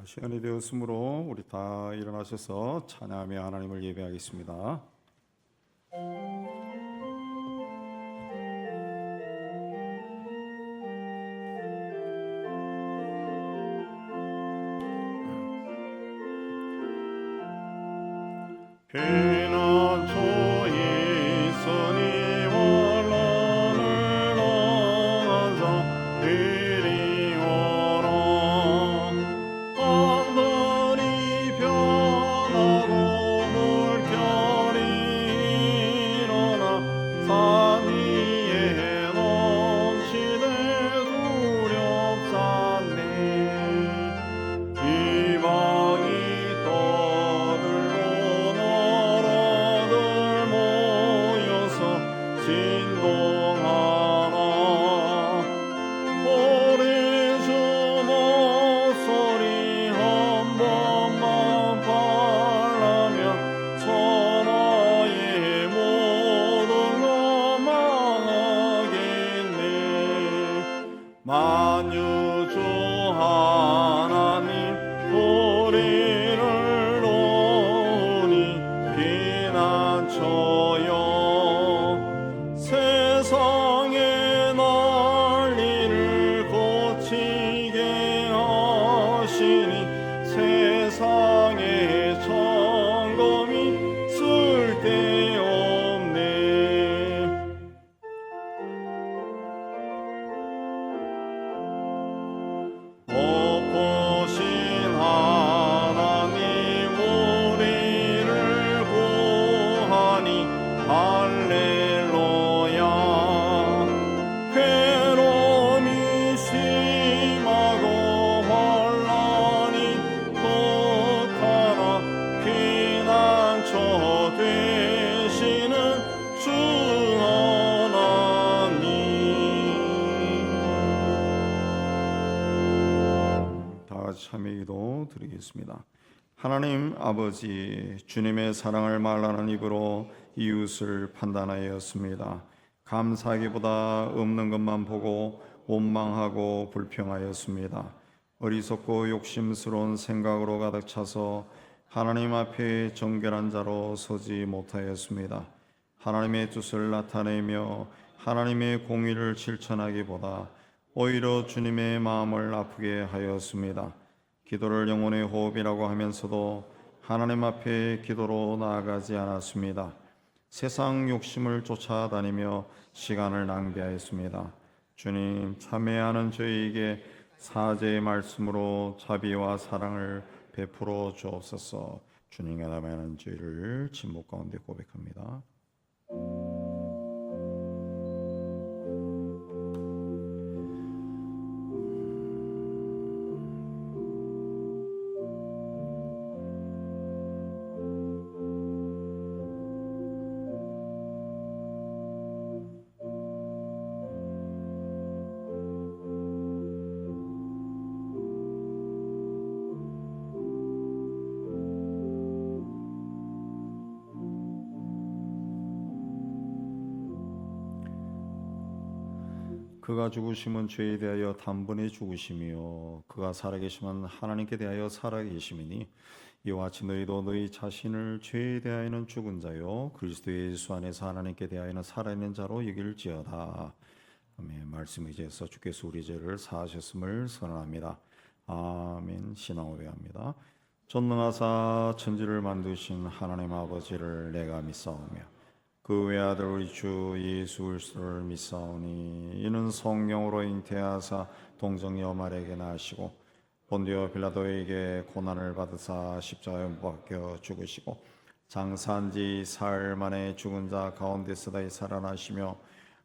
시간이 되었으므로 우리 다 일어나셔서 찬양하며 하나님을 예배하겠습니다. 피난처 있으니 원한을 당한 자 이리 오라. 하늘이 변하고 물결이 일어나 산 위에 넘치네 두렵사네. 이방이 만유주 하나님 우리를 도우니 피난처여. 세상의 난리를 고치게 하시니 세상의 점검이 쓸데없네. 엎으신 하나님 우리를 구하니 할렐루야. 괴로움이 심하고 환난이 극하나 피난처 되시는 주 하나님. 다같이 참여 기도 드리겠습니다. 하나님 아버지, 주님의 사랑을 말하는 입으로 이웃을 판단하였습니다. 감사하기보다 없는 것만 보고 원망하고 불평하였습니다. 어리석고 욕심스러운 생각으로 가득 차서 하나님 앞에 정결한 자로 서지 못하였습니다. 하나님의 뜻을 나타내며 하나님의 공의를 실천하기보다 오히려 주님의 마음을 아프게 하였습니다. 기도를 영혼의 호흡이라고 하면서도 하나님 앞에 기도로 나아가지 않았습니다. 세상 욕심을 쫓아다니며 시간을 낭비하였습니다. 주님, 참회하는 저희에게 사죄의 말씀으로 자비와 사랑을 베풀어 주옵소서. 주님과 남아하는 저희를 침묵 가운데 고백합니다. 그가 죽으심은 죄에 대하여 단번에 죽으심이요 그가 살아계심은 하나님께 대하여 살아계심이니 이와 같이 너희도 너희 자신을 죄에 대하여는 죽은 자요 그리스도 예수 안에서 하나님께 대하여는 살아있는 자로 여길지어다. 아멘. 말씀 의지해서 주께서 우리 죄를 사하셨음을 선언합니다. 아멘. 신앙 고백합니다. 전능하사 천지를 만드신 하나님 아버지를 내가 믿사오며 그 외아들 우리 주 예수 그리스도를 믿사오니 이는 성령으로 잉태하사 동정녀 마리아에게 나시고 본디오 빌라도에게 고난을 받으사 십자가에 못 박혀 죽으시고 장사한 지 사흘 만에 죽은 자 가운데서 다시 살아나시며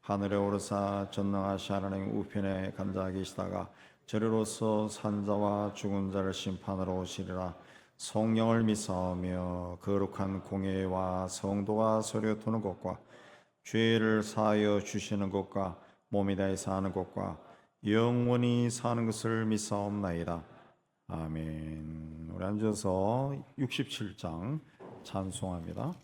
하늘에 오르사 전능하신 하나님 우편에 앉아 계시다가 저리로서 산자와 죽은 자를 심판하러 오시리라. 성령을 믿사오며 거룩한 공예와 성도가 소리어 토는 것과 죄를 사하여 주시는 것과 몸이 다해 사는 것과 영원히 사는 것을 믿사옵나이다. 아멘. 우리 앉아서 67장 찬송합니다.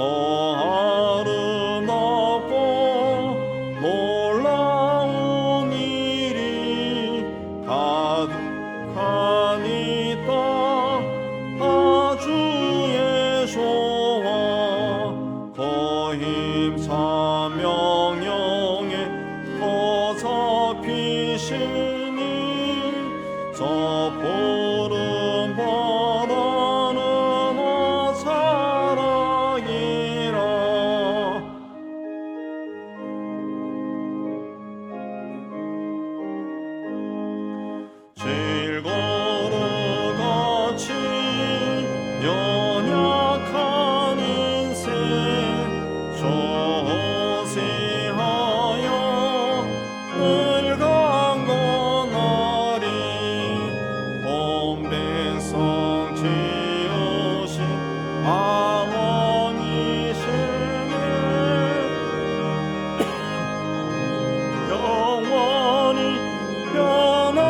더 아름답고 놀라운 일이 가득한 이 땅 다 주의 조와 더 힘차 명령에 더 잡히시니 저 푸른 바다는 어차락이라. 제일 걸어같이 연약한 인생 저세하여 늘 강건하리. 온 백성 지으신 아버지시네 영원히 변함없어라.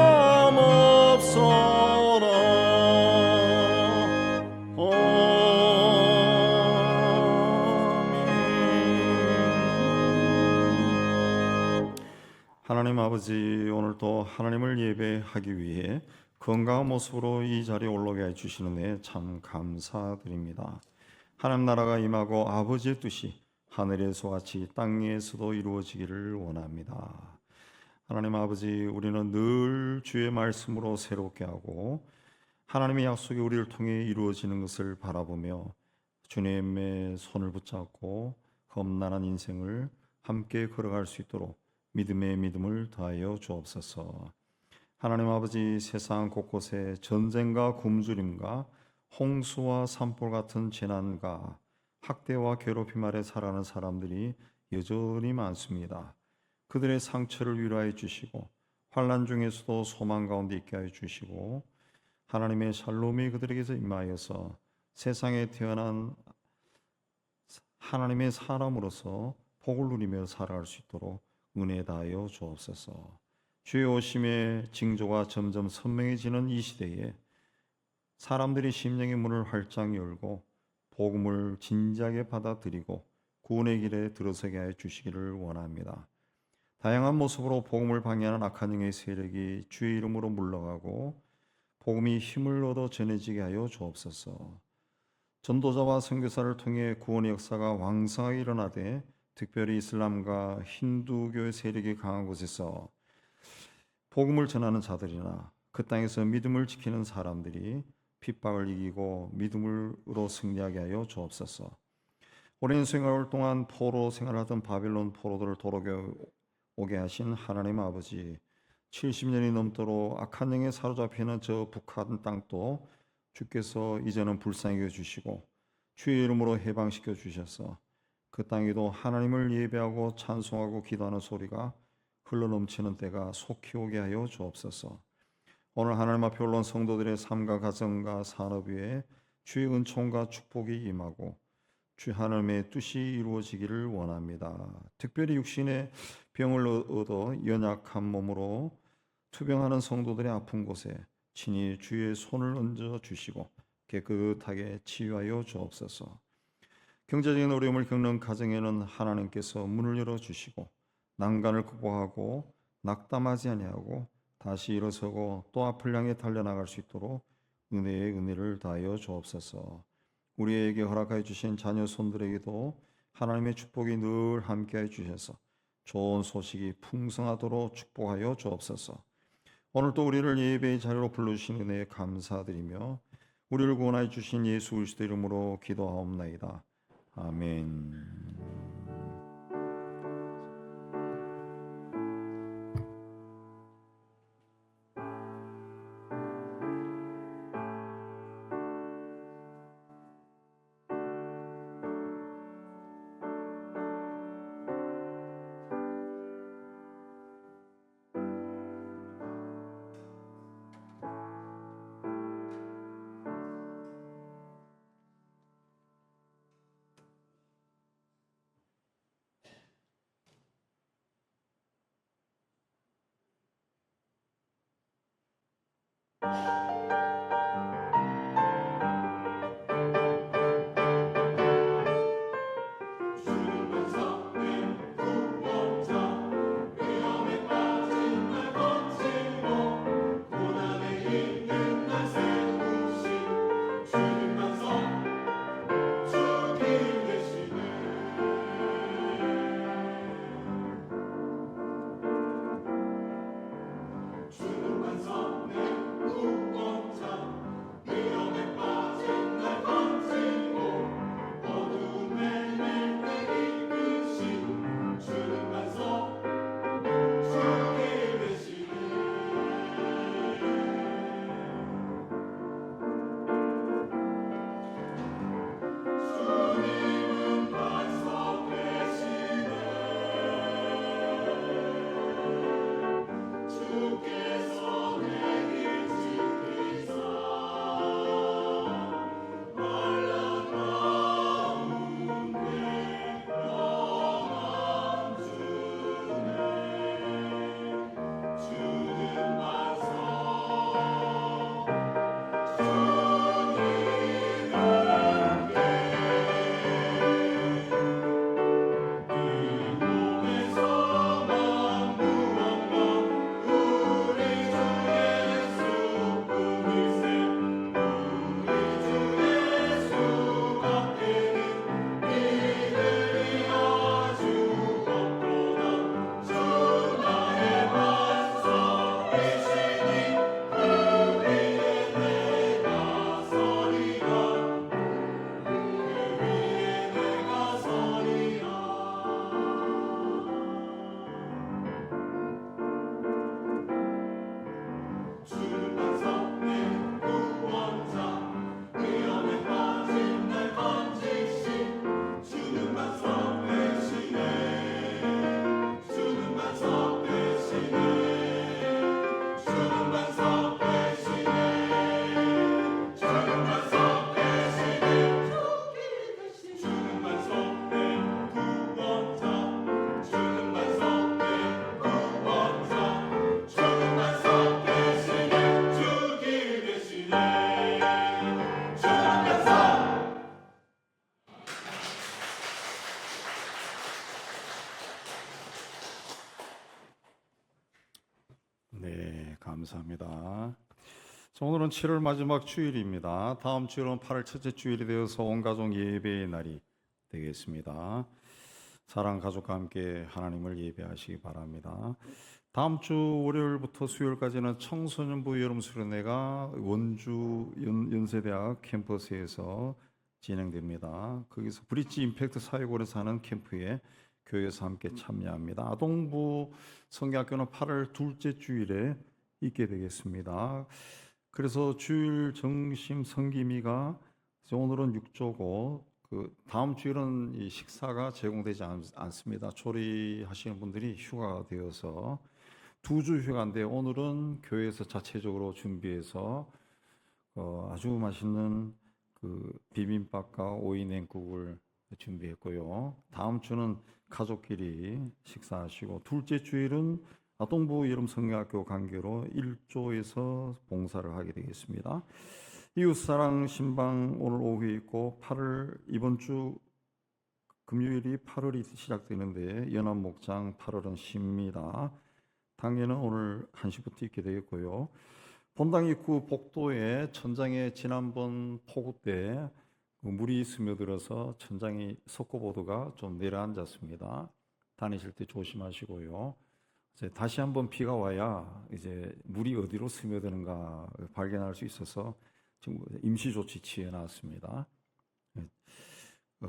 아멘. 하나님 아버지, 오늘도 하나님을 예배하기 위해 건강한 모습으로 이 자리에 올라오게 해주시는 데 참 감사드립니다. 하나님 나라가 임하고 아버지의 뜻이 하늘에서 같이 땅에서도 이루어지기를 원합니다. 하나님 아버지, 우리는 늘 주의 말씀으로 새롭게 하고 하나님의 약속이 우리를 통해 이루어지는 것을 바라보며 주님의 손을 붙잡고 험난한 인생을 함께 걸어갈 수 있도록 믿음의 믿음을 더하여 주옵소서. 하나님 아버지, 세상 곳곳에 전쟁과 굶주림과 홍수와 산불 같은 재난과 학대와 괴롭힘 아래 살아가는 사람들이 여전히 많습니다. 그들의 상처를 위로해 주시고 환난 중에서도 소망 가운데 있게 하여 주시고 하나님의 샬롬이 그들에게서 임하여서 세상에 태어난 하나님의 사람으로서 복을 누리며 살아갈 수 있도록 은혜 다하여 주옵소서. 주의 오심의 징조가 점점 선명해지는 이 시대에 사람들이 심령의 문을 활짝 열고 복음을 진지하게 받아들이고 구원의 길에 들어서게 하여 주시기를 원합니다. 다양한 모습으로 복음을 방해하는 악한 영의 세력이 주의 이름으로 물러가고 복음이 힘을 얻어 전해지게 하여 주옵소서. 전도자와 선교사를 통해 구원의 역사가 왕성하게 일어나되 특별히 이슬람과 힌두교의 세력이 강한 곳에서 복음을 전하는 자들이나 그 땅에서 믿음을 지키는 사람들이 핍박을 이기고 믿음으로 승리하게 하여 주옵소서. 오랜 생활 동안 포로 생활하던 바빌론 포로들을 돌아오게 하신 하나님 아버지, 70년이 넘도록 악한 영에 사로잡히는 저 북한 땅도 주께서 이제는 불쌍히 여주시고 주의 이름으로 해방시켜 주셔서 그 땅에도 하나님을 예배하고 찬송하고 기도하는 소리가 흘러넘치는 때가 속히 오게 하여 주옵소서. 오늘 하나님 앞에 올라온 성도들의 삶과 가정과 산업 위에 주의 은총과 축복이 임하고 주 하나님의 뜻이 이루어지기를 원합니다. 특별히 육신의 병을 얻어 연약한 몸으로 투병하는 성도들의 아픈 곳에 친히 주의 손을 얹어 주시고 깨끗하게 치유하여 주옵소서. 경제적인 어려움을 겪는 가정에는 하나님께서 문을 열어주시고 난간을 극복하고 낙담하지 아니하고 다시 일어서고 또 앞을 향해 달려나갈 수 있도록 은혜의 은혜를 다하여 주옵소서. 우리에게 허락하여 주신 자녀 손들에게도 하나님의 축복이 늘 함께해 주셔서 좋은 소식이 풍성하도록 축복하여 주옵소서. 오늘 또 우리를 예배의 자리로 불러주신 은혜에 감사드리며 우리를 구원하여 주신 예수 그리스도 이름으로 기도하옵나이다. 아멘. 감사합니다. 자, 오늘은 7월 마지막 주일입니다. 다음 주일은 8월 첫째 주일이 되어서 온 가족 예배의 날이 되겠습니다. 사랑 가족과 함께 하나님을 예배하시기 바랍니다. 다음 주 월요일부터 수요일까지는 청소년부 여름 수련회가 원주 연세대학 캠퍼스에서 진행됩니다. 거기서 브릿지 임팩트 사회골에서 하는 캠프에 교회에서 함께 참여합니다. 아동부 성경학교는 8월 둘째 주일에 있게 되겠습니다. 그래서 주일 정심 성기미가 오늘은 6조고 다음 주일은 이 식사가 제공되지 않습니다. 조리하시는 분들이 휴가가 되어서 2주 휴가인데 오늘은 교회에서 자체적으로 준비해서 아주 맛있는 비빔밥과 오이 냉국을 준비했고요. 다음 주는 가족끼리 식사하시고 둘째 주일은 아동부 여름 성경학교 관계로 1조에서 봉사를 하게 되겠습니다. 이웃사랑 신방 오늘 오후에 있고 이번 주 금요일이 8월이 시작되는데 연합목장 8월은 쉽니다. 당회는 오늘 1시부터 있게 되겠고요. 본당 입구 복도에 천장에 지난번 폭우 때 물이 스며들어서 천장이 석고보드가 좀 내려앉았습니다. 다니실 때 조심하시고요. 이제 다시 한번 비가 와야 이제 물이 어디로 스며드는가 발견할 수 있어서 지금 임시 조치 취해 놨습니다.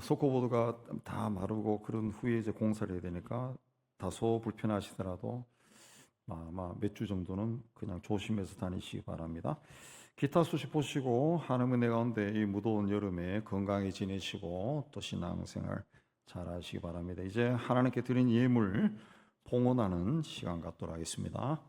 석고보드가 다 마르고 그런 후에 이제 공사를 해야 되니까 다소 불편하시더라도 아마 몇 주 정도는 그냥 조심해서 다니시기 바랍니다. 기타 소식 보시고 하나님의 은혜 가운데 이 무더운 여름에 건강히 지내시고 또 신앙생활 잘 하시기 바랍니다. 이제 하나님께 드린 예물 봉헌하는 시간 갖도록 하겠습니다.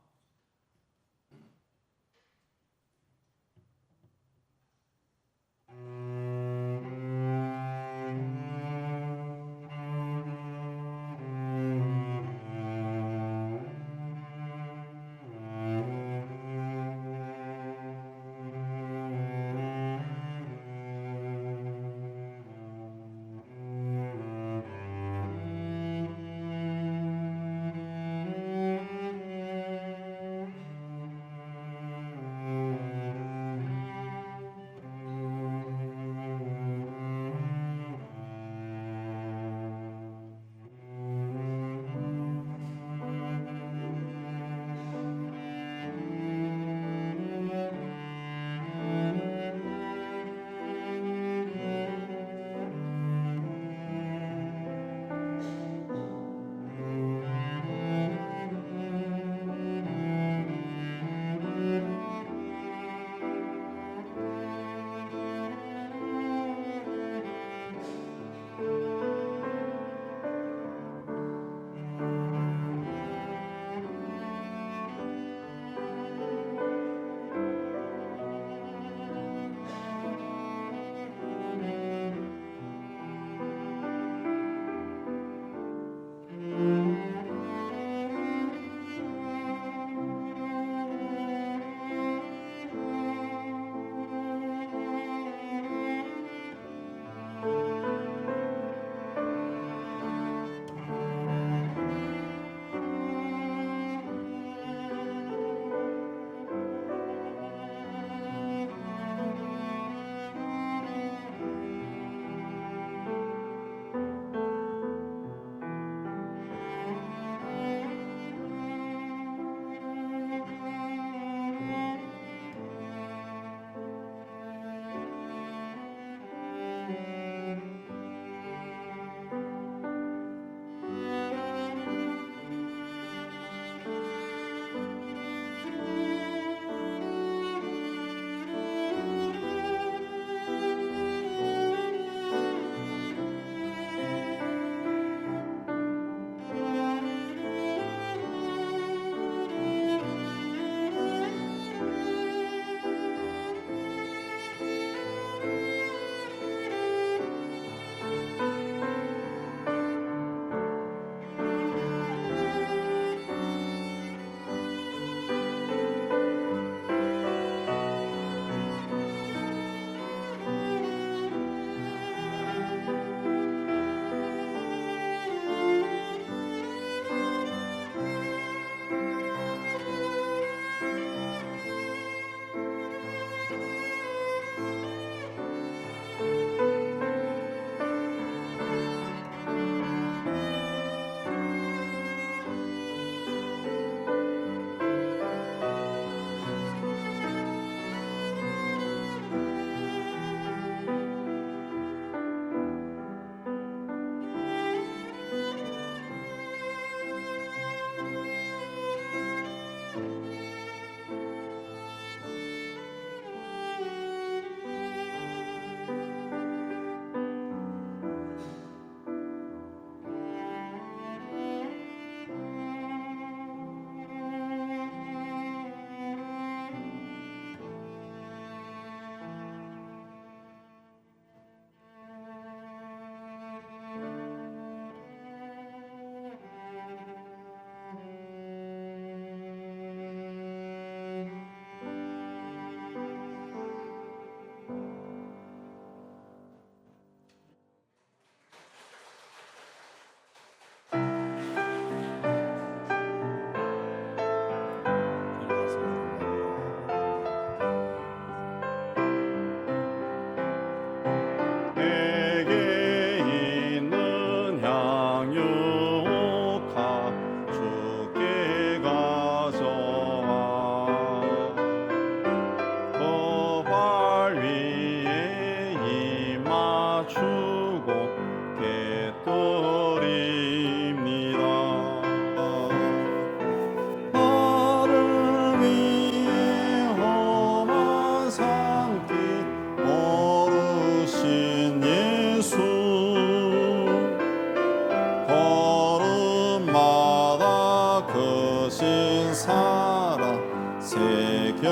값진 사랑 새겨왔네.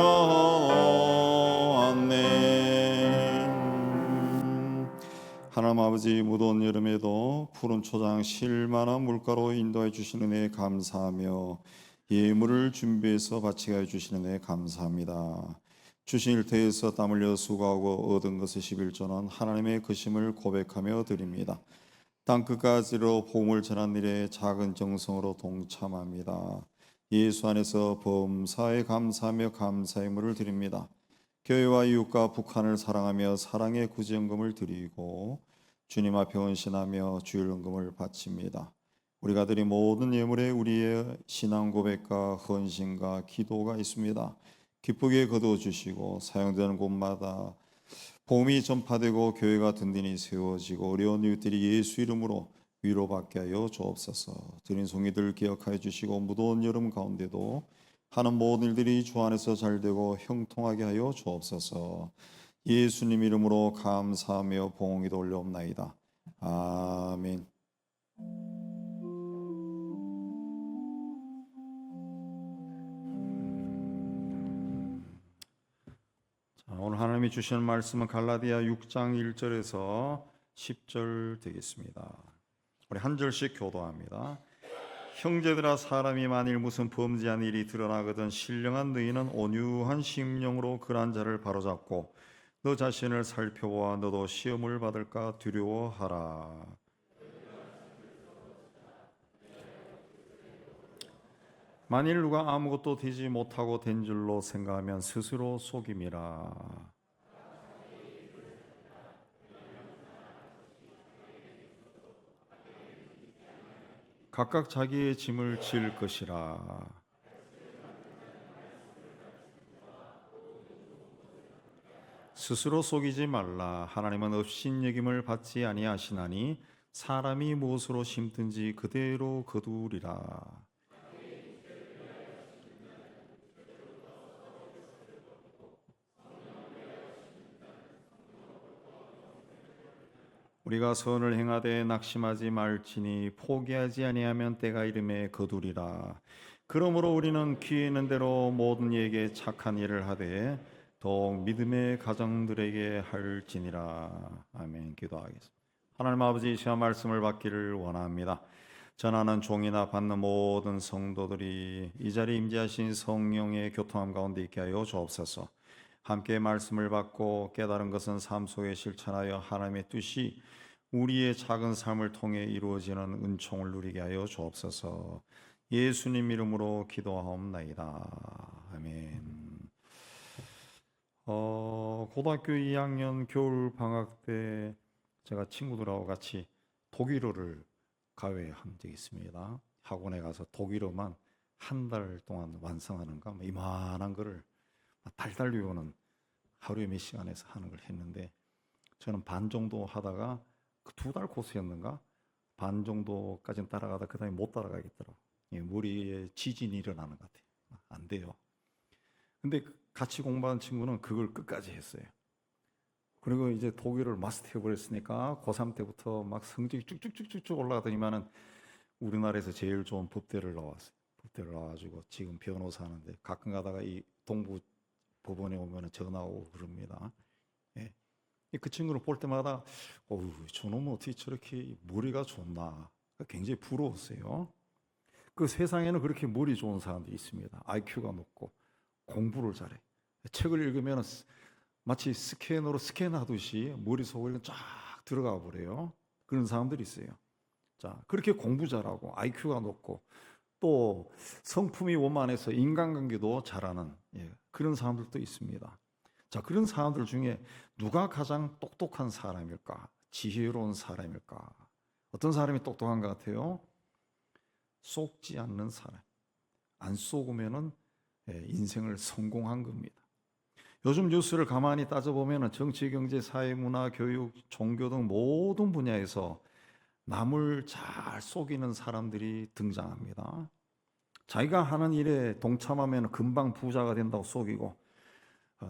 하나님 아버지, 무더운 여름에도 푸른 초장 실만한 물가로 인도해 주시는 애 감사하며 예물을 준비해서 바치게 해 주시는 애 감사합니다. 주신 일터에서 땀 흘려 수고하고 얻은 것의 11조는 하나님의 크심을 고백하며 드립니다. 땅끝까지로 복음을 전한 일에 작은 정성으로 동참합니다. 예수 안에서 범사에 감사하며 감사의 물을 드립니다. 교회와 이웃과 북한을 사랑하며 사랑의 구제연금을 드리고 주님 앞에 헌신하며 주일연금을 바칩니다. 우리가 드린 모든 예물에 우리의 신앙 고백과 헌신과 기도가 있습니다. 기쁘게 거두어주시고 사용되는 곳마다 복음이 전파되고 교회가 든든히 세워지고 어려운 이웃들이 예수 이름으로 위로받게 하여 주옵소서. 드린 송이들 기억하여 주시고 무더운 여름 가운데도 하는 모든 일들이 주 안에서 잘되고 형통하게 하여 주옵소서. 예수님 이름으로 감사하며 봉헌기도 올려옵나이다. 아멘. 오늘 하나님이 주시는 말씀은 갈라디아 6장 1절에서 10절 되겠습니다. 우리 한 절씩 교도합니다. 형제들아, 사람이 만일 무슨 범죄한 일이 드러나거든 신령한 너희는 온유한 심령으로 그러한 자를 바로잡고 너 자신을 살펴보아 너도 시험을 받을까 두려워하라. 만일 누가 아무것도 되지 못하고 된 줄로 생각하면 스스로 속임이라. 각각 자기의 짐을 질 것이라. 스스로 속이지 말라. 하나님은 업신여김을 받지 아니하시나니 사람이 무엇으로 심든지 그대로 거두리라. 우리가 선을 행하되 낙심하지 말지니 포기하지 아니하면 때가 이름에 거두리라. 그러므로 우리는 귀에 있는 대로 모든 이에게 착한 일을 하되 더욱 믿음의 가정들에게 할지니라. 아멘. 기도하겠습니다. 하나님 아버지, 이 시간 말씀을 받기를 원합니다. 전하는 종이나 받는 모든 성도들이 이 자리에 임재하신 성령의 교통함 가운데 있게 하여 주옵소서. 함께 말씀을 받고 깨달은 것은 삶 속에 실천하여 하나님의 뜻이 우리의 작은 삶을 통해 이루어지는 은총을 누리게 하여 주옵소서. 예수님 이름으로 기도하옵나이다. 아멘. 고등학교 2학년 겨울 방학 때 제가 친구들하고 같이 독일어를 가외한 적이 있습니다. 학원에 가서 독일어만 한 달 동안 완성하는가 이만한 거를 달달 외우는 하루에 몇 시간에서 하는 걸 했는데 저는 반 정도 하다가 그 2달 코스였는가 반 정도까지는 따라가다 그 다음에 못 따라가겠더라고요. 머리에 지진이 일어나는 것 같아요. 안 돼요. 근데 같이 공부한 친구는 그걸 끝까지 했어요. 그리고 이제 독일어를 마스터해버렸으니까 고3 때부터 막 성적이 쭉쭉쭉쭉 올라가더니만은 우리나라에서 제일 좋은 법대를 나왔어요. 법대를 나와가지고 지금 변호사 하는데 가끔 가다가 이 동부 법원에 오면 전화 오고 그럽니다. 예. 그 친구를 볼 때마다 저놈은 어떻게 저렇게 머리가 좋나 굉장히 부러웠어요. 그 세상에는 그렇게 머리 좋은 사람들이 있습니다. IQ가 높고 공부를 잘해. 책을 읽으면 마치 스캐너로 스캔하듯이 머릿속에 쫙 들어가 버려요. 그런 사람들이 있어요. 자, 그렇게 공부 잘하고 IQ가 높고 또 성품이 원만해서 인간관계도 잘하는 그런 사람들도 있습니다. 자, 그런 사람들 중에 누가 가장 똑똑한 사람일까? 지혜로운 사람일까? 어떤 사람이 똑똑한 것 같아요? 속지 않는 사람. 안 속으면은 인생을 성공한 겁니다. 요즘 뉴스를 가만히 따져보면 정치, 경제, 사회, 문화, 교육, 종교 등 모든 분야에서 남을 잘 속이는 사람들이 등장합니다. 자기가 하는 일에 동참하면 금방 부자가 된다고 속이고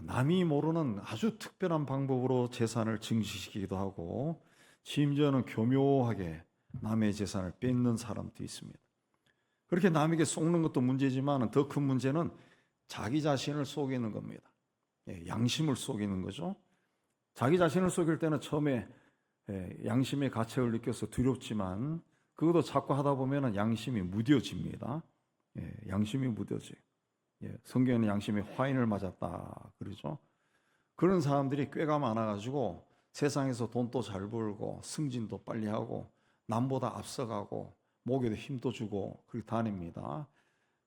남이 모르는 아주 특별한 방법으로 재산을 증식시키기도 하고 심지어는 교묘하게 남의 재산을 뺏는 사람도 있습니다. 그렇게 남에게 속는 것도 문제지만 더 큰 문제는 자기 자신을 속이는 겁니다. 양심을 속이는 거죠. 자기 자신을 속일 때는 처음에 양심의 가책을 느껴서 두렵지만 그것도 자꾸 하다 보면 양심이 무뎌집니다. 양심이 무뎌져요. 성경에는 양심이 화인을 맞았다 그러죠. 그런 사람들이 꽤가 많아가지고 세상에서 돈도 잘 벌고 승진도 빨리 하고 남보다 앞서가고 목에도 힘도 주고 그렇게 다닙니다.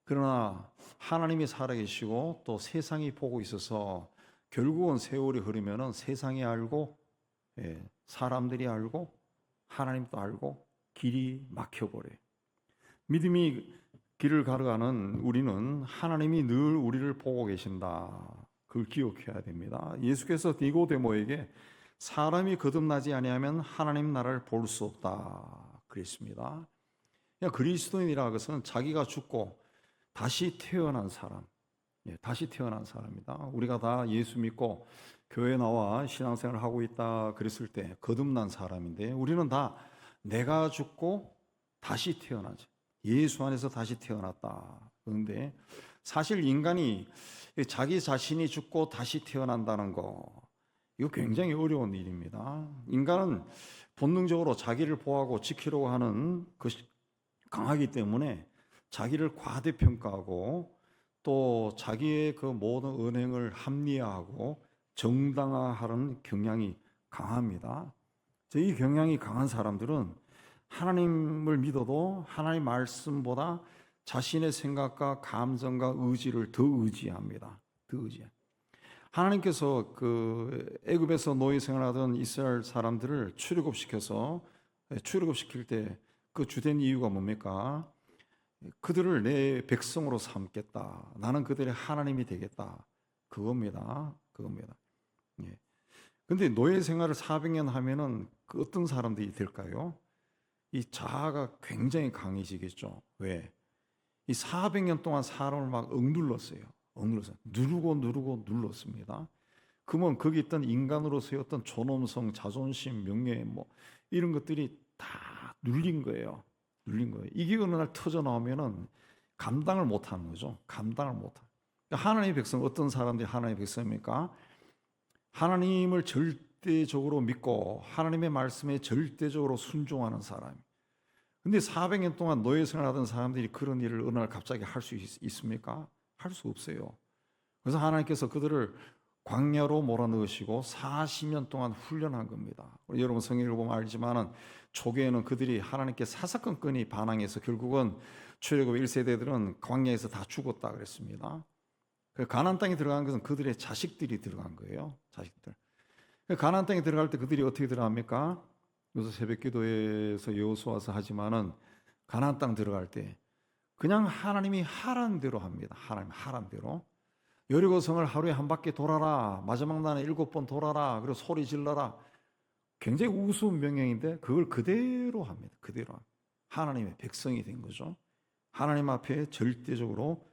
그러나 하나님이 살아계시고 또 세상이 보고 있어서 결국은 세월이 흐르면 세상이 알고 사람들이 알고 하나님도 알고 길이 막혀버려요. 믿음이 길을 걸어가는 우리는 하나님이 늘 우리를 보고 계신다. 그걸 기억해야 됩니다. 예수께서 니고데모에게 사람이 거듭나지 아니하면 하나님 나라를 볼 수 없다 그랬습니다. 그리스도인이라는 것은 자기가 죽고 다시 태어난 사람, 다시 태어난 사람이다. 우리가 다 예수 믿고 교회 나와 신앙생활을 하고 있다 그랬을 때 거듭난 사람인데 우리는 다 내가 죽고 다시 태어나죠. 예수 안에서 다시 태어났다. 그런데 사실 인간이 자기 자신이 죽고 다시 태어난다는 거 이거 굉장히 어려운 일입니다. 인간은 본능적으로 자기를 보호하고 지키려고 하는 것이 강하기 때문에 자기를 과대평가하고 또 자기의 그 모든 언행을 합리화하고 정당화하는 경향이 강합니다. 이 경향이 강한 사람들은 하나님을 믿어도 하나님 말씀보다 자신의 생각과 감정과 의지를 더 의지합니다. 더 의지. 하나님께서 그 애굽에서 노예 생활하던 이스라엘 사람들을 출애굽시킬 때 그 주된 이유가 뭡니까? 그들을 내 백성으로 삼겠다. 나는 그들의 하나님이 되겠다. 그겁니다. 근데 노예 생활을 400년 하면은 그 어떤 사람들이 될까요? 이 자아가 굉장히 강해지겠죠. 왜? 이 400년 동안 사람을 막 억눌렀어요. 누르고 눌렀습니다. 그러면 거기 있던 인간으로서의 어떤 존엄성, 자존심, 명예 뭐 이런 것들이 다 눌린 거예요. 이게 어느 날 터져 나오면은 감당을 못 하는 거죠. 그러니까 하나님의 백성 어떤 사람들이 하나님의 백성입니까? 하나님을 절대적으로 믿고 하나님의 말씀에 절대적으로 순종하는 사람. 근데 400년 동안 노예 생활하던 사람들이 그런 일을 어느 날 갑자기 할 수 있습니까? 할 수 없어요. 그래서 하나님께서 그들을 광야로 몰아넣으시고 40년 동안 훈련한 겁니다. 여러분 성경을 보면 알지만은 초기에는 그들이 하나님께 사사건건이 반항해서 결국은 출애굽 1세대들은 광야에서 다 죽었다 그랬습니다. 가나안 땅에 들어간 것은 그들의 자식들이 들어간 거예요. 자식들. 가나안 땅에 들어갈 때 그들이 어떻게 들어갑니까? 요새 새벽기도에서 여호수아서 하지만은 가나안 땅 들어갈 때 그냥 하나님이 하라는 대로 합니다. 하나님 하라는 대로. 여리고성을 하루에 한 바퀴 돌아라. 마지막 날에 7번 돌아라. 그리고 소리 질러라. 굉장히 우스운 명령인데 그걸 그대로 합니다. 그대로. 하나님의 백성이 된 거죠. 하나님 앞에 절대적으로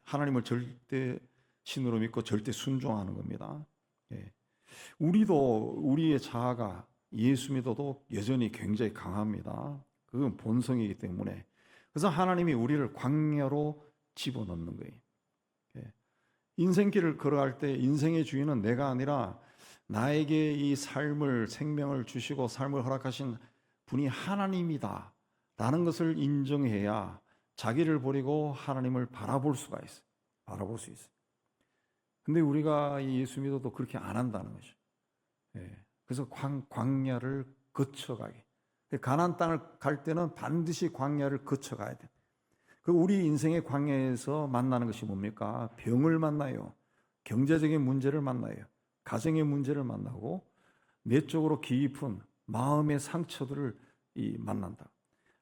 하나님을 절대 신으로 믿고 절대 순종하는 겁니다. 우리도 우리의 자아가 예수 믿어도 여전히 굉장히 강합니다. 그건 본성이기 때문에. 그래서 하나님이 우리를 광야로 집어넣는 거예요. 인생길을 걸어갈 때 인생의 주인은 내가 아니라 나에게 이 삶을 생명을 주시고 삶을 허락하신 분이 하나님이다 라는 것을 인정해야 자기를 버리고 하나님을 바라볼 수가 있어요. 바라볼 수 있어요. 근데 우리가 예수 믿어도 그렇게 안 한다는 거죠. 그래서 광야를 거쳐가게. 가나안 땅을 갈 때는 반드시 광야를 거쳐가야 돼. 그 우리 인생의 광야에서 만나는 것이 뭡니까? 병을 만나요. 경제적인 문제를 만나요. 가정의 문제를 만나고 내적으로 깊은 마음의 상처들을 만난다.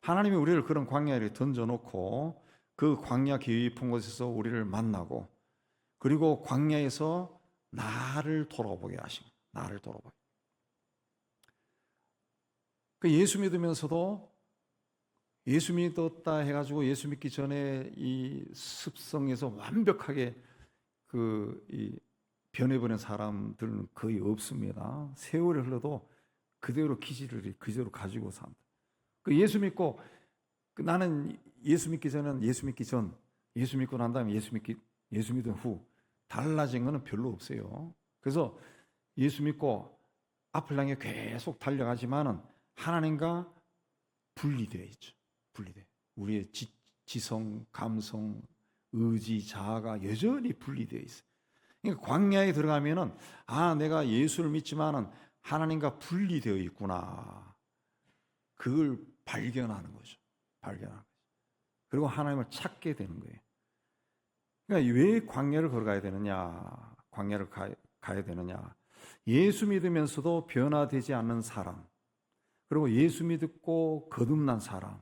하나님이 우리를 그런 광야에 던져놓고 그 광야 깊은 곳에서 우리를 만나고 그리고 광야에서 나를 돌아보게 하시고 나를 돌아보게. 그 예수 믿으면서도 예수 믿었다 해가지고 예수 믿기 전에 이 습성에서 완벽하게 변해버린 사람들은 거의 없습니다. 세월이 흘러도 그대로 기질을 그대로 가지고 삽니다. 그 예수 믿고 나는 예수 믿기 전은 예수 믿기 전, 예수 믿고 난 다음에 예수 믿은 후 달라진 거는 별로 없어요. 그래서 예수 믿고 앞을 향해 계속 달려가지만은 하나님과 분리되어 있죠. 분리돼. 우리의 지성, 감성, 의지, 자아가 여전히 분리되어 있어요. 그러니까 광야에 들어가면은 내가 예수를 믿지만은 하나님과 분리되어 있구나. 그걸 발견하는 거죠. 발견하는 거죠. 그리고 하나님을 찾게 되는 거예요. 그러니까 왜 광야를 걸어가야 되느냐? 광야를 가야 되느냐? 예수 믿으면서도 변화되지 않는 사람, 그리고 예수 믿고 거듭난 사람,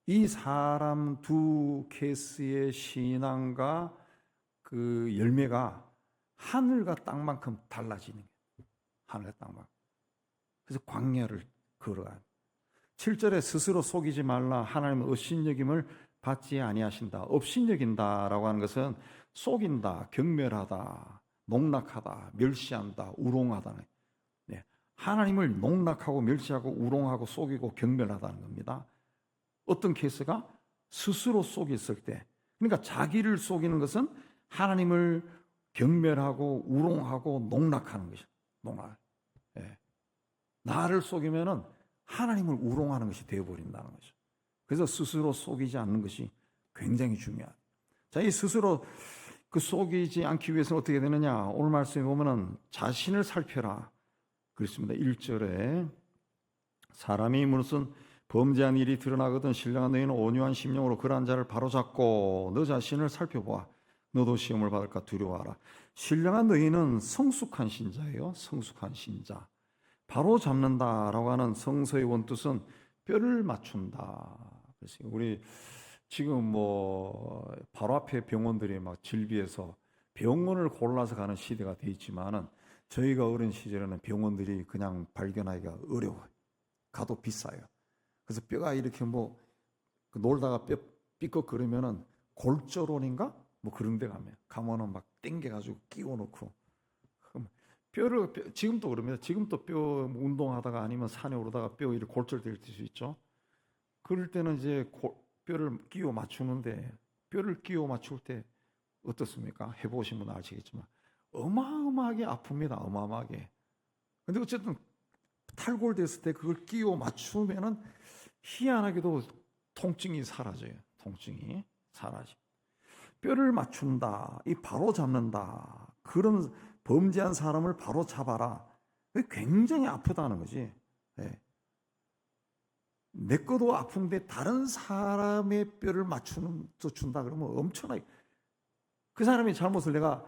이 사람 두 케이스의 신앙과 그 열매가 하늘과 땅만큼 달라지는 거예요. 하늘과 땅만큼. 그래서 광야를 걸어가요. 7절에 스스로 속이지 말라. 하나님은 업신여김을 받지 아니하신다. 업신여긴다라고 하는 것은 속인다, 경멸하다, 농락하다, 멸시한다, 우롱하다. 네. 하나님을 농락하고 멸시하고 우롱하고 속이고 경멸하다는 겁니다. 어떤 케이스가 스스로 속였을 때, 그러니까 자기를 속이는 것은 하나님을 경멸하고 우롱하고 농락하는 것이죠. 농락. 네. 나를 속이면은 하나님을 우롱하는 것이 되어버린다는 거죠. 그래서 스스로 속이지 않는 것이 굉장히 중요하다. 자, 이 스스로 속이지 않기 위해서는 어떻게 되느냐? 오늘 말씀에 보면은 자신을 살펴라 그랬습니다. 1절에 사람이 무슨 범죄한 일이 드러나거든 신령한 너희는 온유한 심령으로 그러한 자를 바로잡고 너 자신을 살펴보아. 너도 시험을 받을까 두려워하라. 신령한 너희는 성숙한 신자예요. 성숙한 신자. 바로 잡는다라고 하는 성서의 원뜻은 뼈를 맞춘다. 그래서 우리 지금 바로 앞에 병원들이 막 질비해서 병원을 골라서 가는 시대가 돼 있지만은 저희가 어린 시절에는 병원들이 그냥 발견하기가 어려워요. 가도 비싸요. 그래서 뼈가 이렇게 놀다가 뼈 삐걱거리면은 골절원인가 그런 데 가면은 막 땡겨가지고 끼워 놓고. 지금도 그럽니다. 지금도 뼈 운동하다가 아니면 산에 오르다가 뼈 이렇게 골절될 수 있죠. 그럴 때는 이제 뼈를 끼워 맞추는데, 뼈를 끼워 맞출 때 어떻습니까? 해보신 분은 아시겠지만 어마어마하게 아픕니다. 어마어마하게. 근데 어쨌든 탈골됐을 때 그걸 끼워 맞추면은 희한하게도 통증이 사라져요. 통증이 사라져. 뼈를 맞춘다, 이 바로 잡는다, 그런 범죄한 사람을 바로 잡아라. 굉장히 아프다는 거지. 네. 내 것도 아픈데 다른 사람의 뼈를 준다 그러면 엄청나게, 그 사람의 잘못을 내가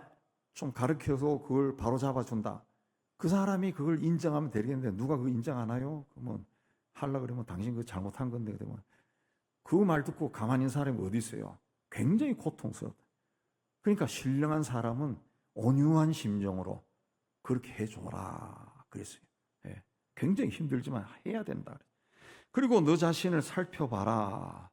좀 가르쳐서 그걸 바로 잡아준다. 그 사람이 그걸 인정하면 되겠는데 누가 그거 인정 안 해요? 그러면 하려고 그러면 당신 그거 잘못한 건데, 그러면 그 말 듣고 가만히 있는 사람이 어디 있어요? 굉장히 고통스럽다. 그러니까 신령한 사람은 온유한 심정으로 그렇게 해줘라 그랬어요. 예. 굉장히 힘들지만 해야 된다. 그리고 너 자신을 살펴봐라.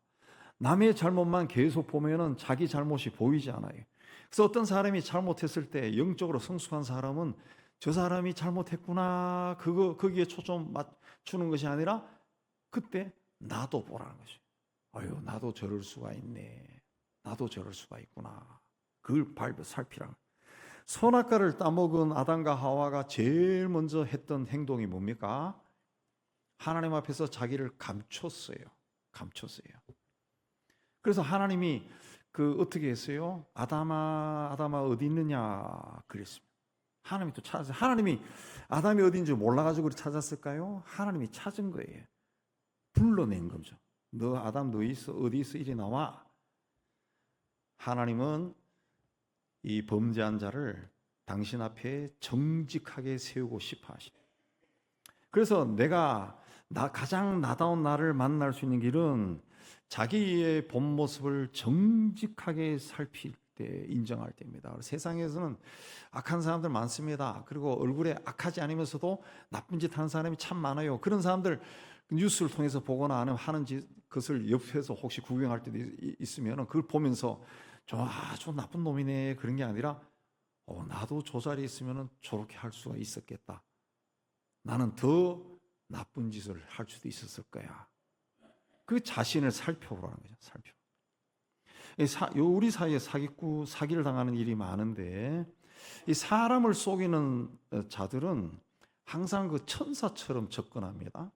남의 잘못만 계속 보면은 자기 잘못이 보이지 않아요. 그래서 어떤 사람이 잘못했을 때 영적으로 성숙한 사람은 저 사람이 잘못했구나, 거기에 초점 맞추는 것이 아니라 그때 나도 보라는 것이. 아유, 나도 저럴 수가 있네. 나도 저럴 수가 있구나. 그걸 살피라. 선악과를 따먹은 아담과 하와가 제일 먼저 했던 행동이 뭡니까? 하나님 앞에서 자기를 감췄어요. 그래서 하나님이 어떻게 했어요? 아담아 어디 있느냐 그랬습니다. 하나님이 또 찾았어요. 하나님이 아담이 어딘지 몰라가지고 찾았을까요? 하나님이 찾은 거예요. 불러낸 거죠. 너 아담 너 있어, 어디 있어, 이리 나와. 하나님은 이 범죄한 자를 당신 앞에 정직하게 세우고 싶어 하시네. 그래서 내가 가장 나다운 나를 만날 수 있는 길은 자기의 본 모습을 정직하게 살필 때, 인정할 때입니다. 세상에서는 악한 사람들 많습니다. 그리고 얼굴에 악하지 않으면서도 나쁜 짓 하는 사람이 참 많아요. 그런 사람들 뉴스를 통해서 보거나 하는 것을 옆에서 혹시 구경할 때도 있으면 그걸 보면서 저 나쁜 놈이네, 그런 게 아니라 나도 저 자리에 있으면 저렇게 할 수가 있었겠다. 나는 더 나쁜 짓을 할 수도 있었을 거야. 그 자신을 살펴보라는 거죠. 우리 사이에 사기를 당하는 일이 많은데, 이 사람을 속이는 자들은 항상 그 천사처럼 접근합니다.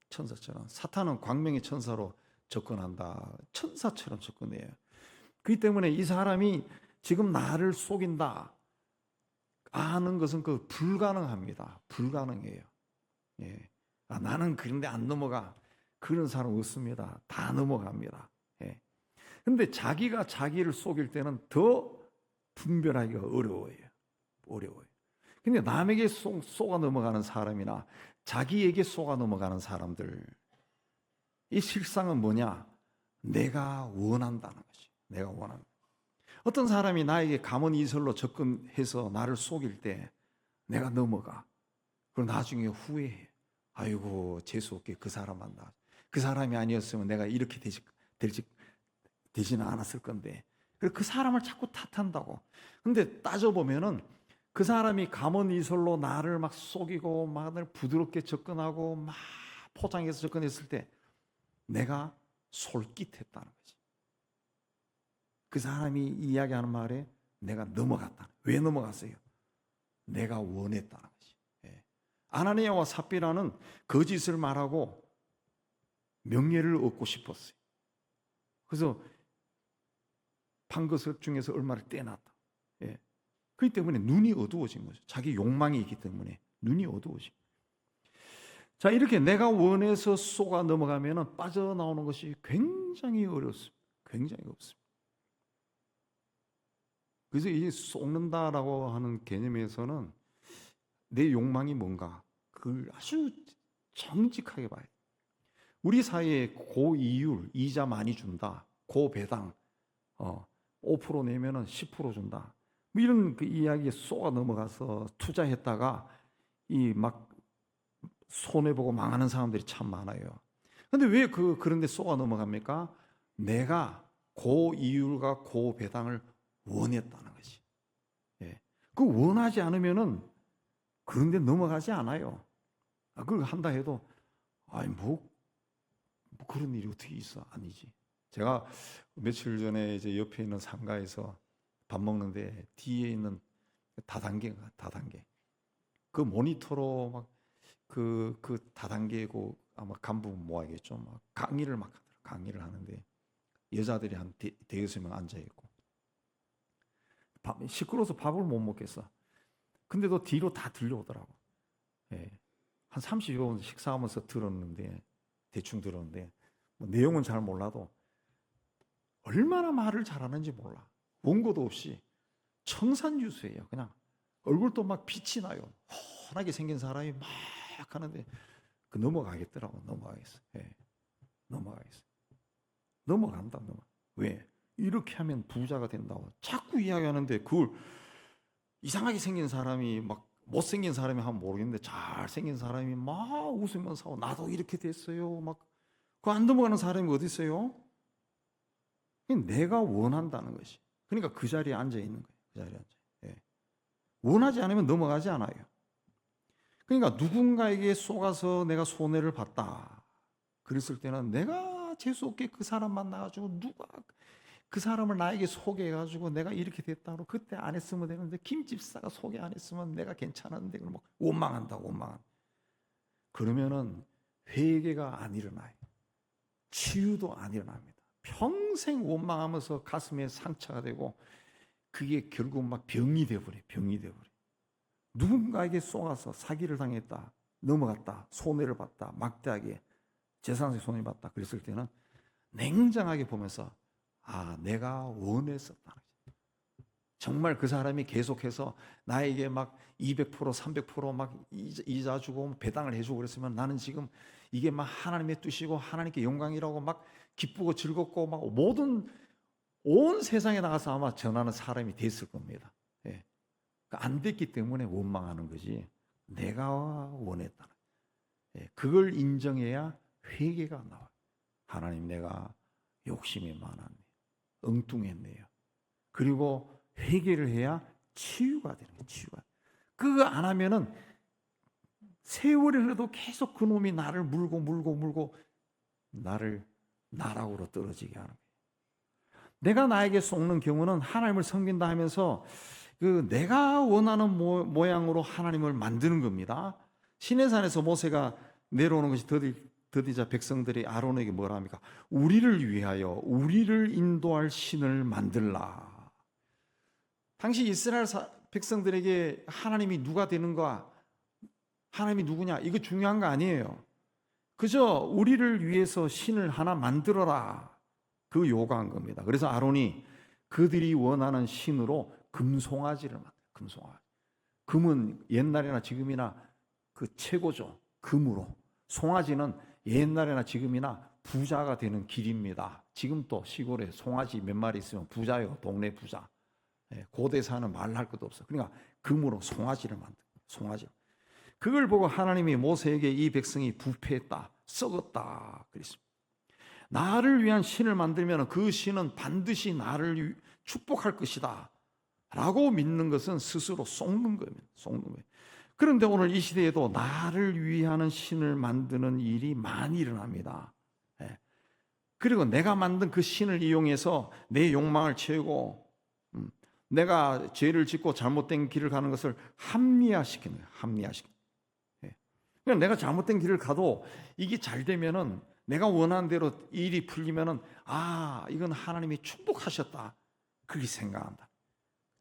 천사처럼. 사탄은 광명의 천사로 접근한다. 천사처럼 접근해요. 그렇기 때문에 이 사람이 지금 나를 속인다 아는 것은 그 불가능합니다. 불가능해요. 예. 나는 그런데 안 넘어가. 그런 사람 없습니다. 다 넘어갑니다. 예. 근데 자기가 자기를 속일 때는 더 분별하기가 어려워요. 근데 남에게 속아 넘어가는 사람이나 자기에게 속아 넘어가는 사람들, 이 실상은 뭐냐? 내가 원한다는 것이. 내가 원한다. 어떤 사람이 나에게 가문이설로 접근해서 나를 속일 때 내가 넘어가. 그리고 나중에 후회해. 아이고 재수 없게 그 사람 만나. 그 사람이 아니었으면 내가 이렇게 되지는 않았을 건데. 그래서 그 사람을 자꾸 탓한다고. 근데 따져보면은 그 사람이 가문이설로 나를 막 속이고 막 부드럽게 접근하고 막 포장해서 접근했을 때 내가 솔깃했다는 거지. 그 사람이 이야기하는 말에 내가 넘어갔다. 왜 넘어갔어요? 내가 원했다는 거지. 예. 아나니아와 삽비라는 거짓을 말하고 명예를 얻고 싶었어요. 그래서 판 것 중에서 얼마를 떼놨다. 예. 그렇기 때문에 눈이 어두워진 거죠. 자기 욕망이 있기 때문에 눈이 어두워진. 자, 이렇게 내가 원해서 쏘가 넘어가면 빠져나오는 것이 굉장히 어렵습니다. 굉장히 없습니다. 그래서 이 쏘는다라고 하는 개념에서는 내 욕망이 뭔가 그걸 아주 정직하게 봐야 돼. 우리 사이에 고이율, 이자 많이 준다, 고배당, 5% 내면은 10% 준다. 뭐 이런 그 이야기에 쏘가 넘어가서 투자했다가 이 막 손해보고 망하는 사람들이 참 많아요. 근데 왜 그런데 쏘가 넘어갑니까? 내가 고이율과 고배당을 원했다는 거지. 예. 그 원하지 않으면은 그런데 넘어가지 않아요. 그걸 한다 해도 뭐 그런 일이 어떻게 있어? 아니지. 제가 며칠 전에 이제 옆에 있는 상가에서 밥 먹는데 뒤에 있는 다단계 그 모니터로 막 그 다단계고 아마 간부 모아겠죠. 막 강의를 하는데 여자들이 한 대여섯 명 앉아 있고 시끄러워서 밥을 못 먹겠어. 근데도 뒤로 다 들려오더라고. 예. 한 30여 분 식사하면서 대충 들었는데 뭐 내용은 잘 몰라도 얼마나 말을 잘하는지 몰라. 원고도 없이 청산유수예요. 그냥 얼굴도 막 빛이 나요. 환하게 생긴 사람이 막 하는데 넘어가겠더라고. 넘어가겠어. 예. 넘어간다. 왜? 이렇게 하면 부자가 된다고 자꾸 이야기하는데 그걸 이상하게 생긴 사람이 막 못생긴 사람이 하면 모르겠는데 잘생긴 사람이 막 웃으면서 나도 이렇게 됐어요. 막 그거 안 넘어가는 사람이 어디 있어요? 내가 원한다는 것이. 그러니까 그 자리에 앉아 있는 거예요. 그 자리에 앉아. 예. 원하지 않으면 넘어가지 않아요. 그러니까 누군가에게 속아서 내가 손해를 봤다. 그랬을 때는 내가 재수 없게 그 사람 만나가지고 누가 그 사람을 나에게 소개해가지고 내가 이렇게 됐다고 그때 안 했으면 되는데 김집사가 소개 안 했으면 내가 괜찮았는데 그럼 원망한다. 그러면은 회개가 안 일어나요. 치유도 안 일어납니다. 평생 원망하면서 가슴에 상처가 되고 그게 결국 막 병이 돼버려. 누군가에게 속아서 사기를 당했다, 넘어갔다, 손해를 봤다, 막대하게 재산에 손해를 봤다 그랬을 때는 냉정하게 보면서 내가 원했었다. 정말 그 사람이 계속해서 나에게 막 200%, 300%막 이자 주고 배당을 해주고 그랬으면 나는 지금 이게 막 하나님의 뜻이고 하나님께 영광이라고 막 기쁘고 즐겁고 막 온 세상에 나가서 아마 전하는 사람이 됐을 겁니다. 예. 안 됐기 때문에 원망하는 거지. 내가 원했다는. 예. 그걸 인정해야 회개가 나와. 하나님 내가 욕심이 많았네. 엉뚱했네요. 그리고 회개를 해야 치유가 되는 거예요. 치유가. 그거 안 하면은 세월이 흘러도 계속 그놈이 나를 물고 나를 나락으로 떨어지게 하는 거예요. 내가 나에게 쏟는 경우는 하나님을 섬긴다 하면서 내가 원하는 모양으로 하나님을 만드는 겁니다. 시내산에서 모세가 내려오는 것이 드디자 백성들이 아론에게 뭐라 합니까? 우리를 위하여 우리를 인도할 신을 만들라. 당시 이스라엘 백성들에게 하나님이 누가 되는가, 하나님이 누구냐, 이거 중요한 거 아니에요. 그저 우리를 위해서 신을 하나 만들어라, 그 요구한 겁니다. 그래서 아론이 그들이 원하는 신으로 금송아지를 만들어요. 금송아지. 금은 옛날이나 지금이나 그 최고죠. 금으로. 송아지는 옛날이나 지금이나 부자가 되는 길입니다. 지금 또 시골에 송아지 몇 마리 있으면 부자예요. 동네 부자. 고대사는 말할 것도 없어. 그러니까 금으로 송아지를 만들어요. 송아지. 그걸 보고 하나님이 모세에게 이 백성이 부패했다, 썩었다 그랬습니다. 나를 위한 신을 만들면 그 신은 반드시 나를 축복할 것이다 라고 믿는 것은 스스로 속는 거예요. 그런데 오늘 이 시대에도 나를 위하는 신을 만드는 일이 많이 일어납니다. 그리고 내가 만든 그 신을 이용해서 내 욕망을 채우고 내가 죄를 짓고 잘못된 길을 가는 것을 합리화시키는 거예요. 합리화시키는 거예요. 그러니까 내가 잘못된 길을 가도 이게 잘 되면은, 내가 원하는 대로 일이 풀리면은, 이건 하나님이 축복하셨다, 그렇게 생각한다.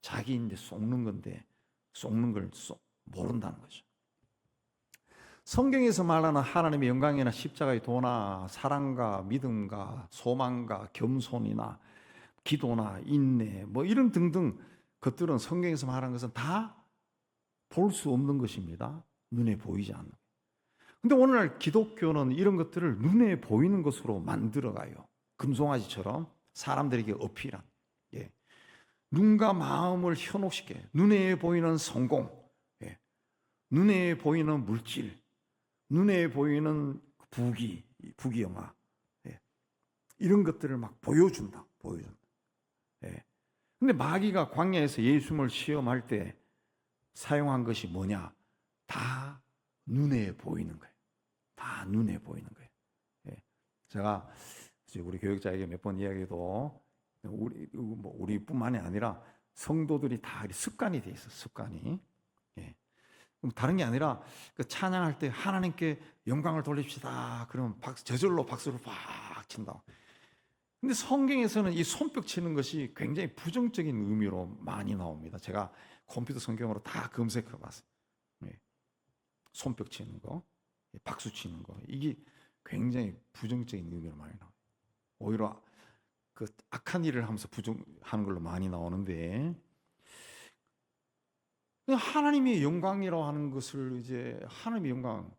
자기인데 속는 건데 속는 걸 모른다는 거죠. 성경에서 말하는 하나님의 영광이나 십자가의 도나 사랑과 믿음과 소망과 겸손이나 기도나 인내 뭐 이런 등등 것들은 성경에서 말하는 것은 다 볼 수 없는 것입니다. 눈에 보이지 않는. 근데 오늘날 기독교는 이런 것들을 눈에 보이는 것으로 만들어가요. 금송아지처럼 사람들에게 어필한. 눈과 마음을 현혹시켜. 눈에 보이는 성공, 눈에 보이는 물질, 눈에 보이는 부귀영화, 이런 것들을 막 보여준다. 근데 마귀가 광야에서 예수님을 시험할 때 사용한 것이 뭐냐? 다 눈에 보이는 거예요. 다 눈에 보이는 거예요. 제가 우리 교육자에게 몇 번 이야기해도 우리뿐만이 아니라 성도들이 다 습관이 돼 있어. 습관이. 다른 게 아니라 그 찬양할 때 하나님께 영광을 돌립시다. 그러면 저절로 박수를 팍 친다. 근데 성경에서는 이 손뼉 치는 것이 굉장히 부정적인 의미로 많이 나옵니다. 제가 컴퓨터 성경으로 다 검색해 봤어요. 손뼉 치는 거, 박수 치는 거, 이게 굉장히 부정적인 의미로 많이 나와요. 오히려 그 악한 일을 하면서 부정하는 걸로 많이 나오는데, 하나님의 영광이라고 하는 것을 이제 하나님의 영광,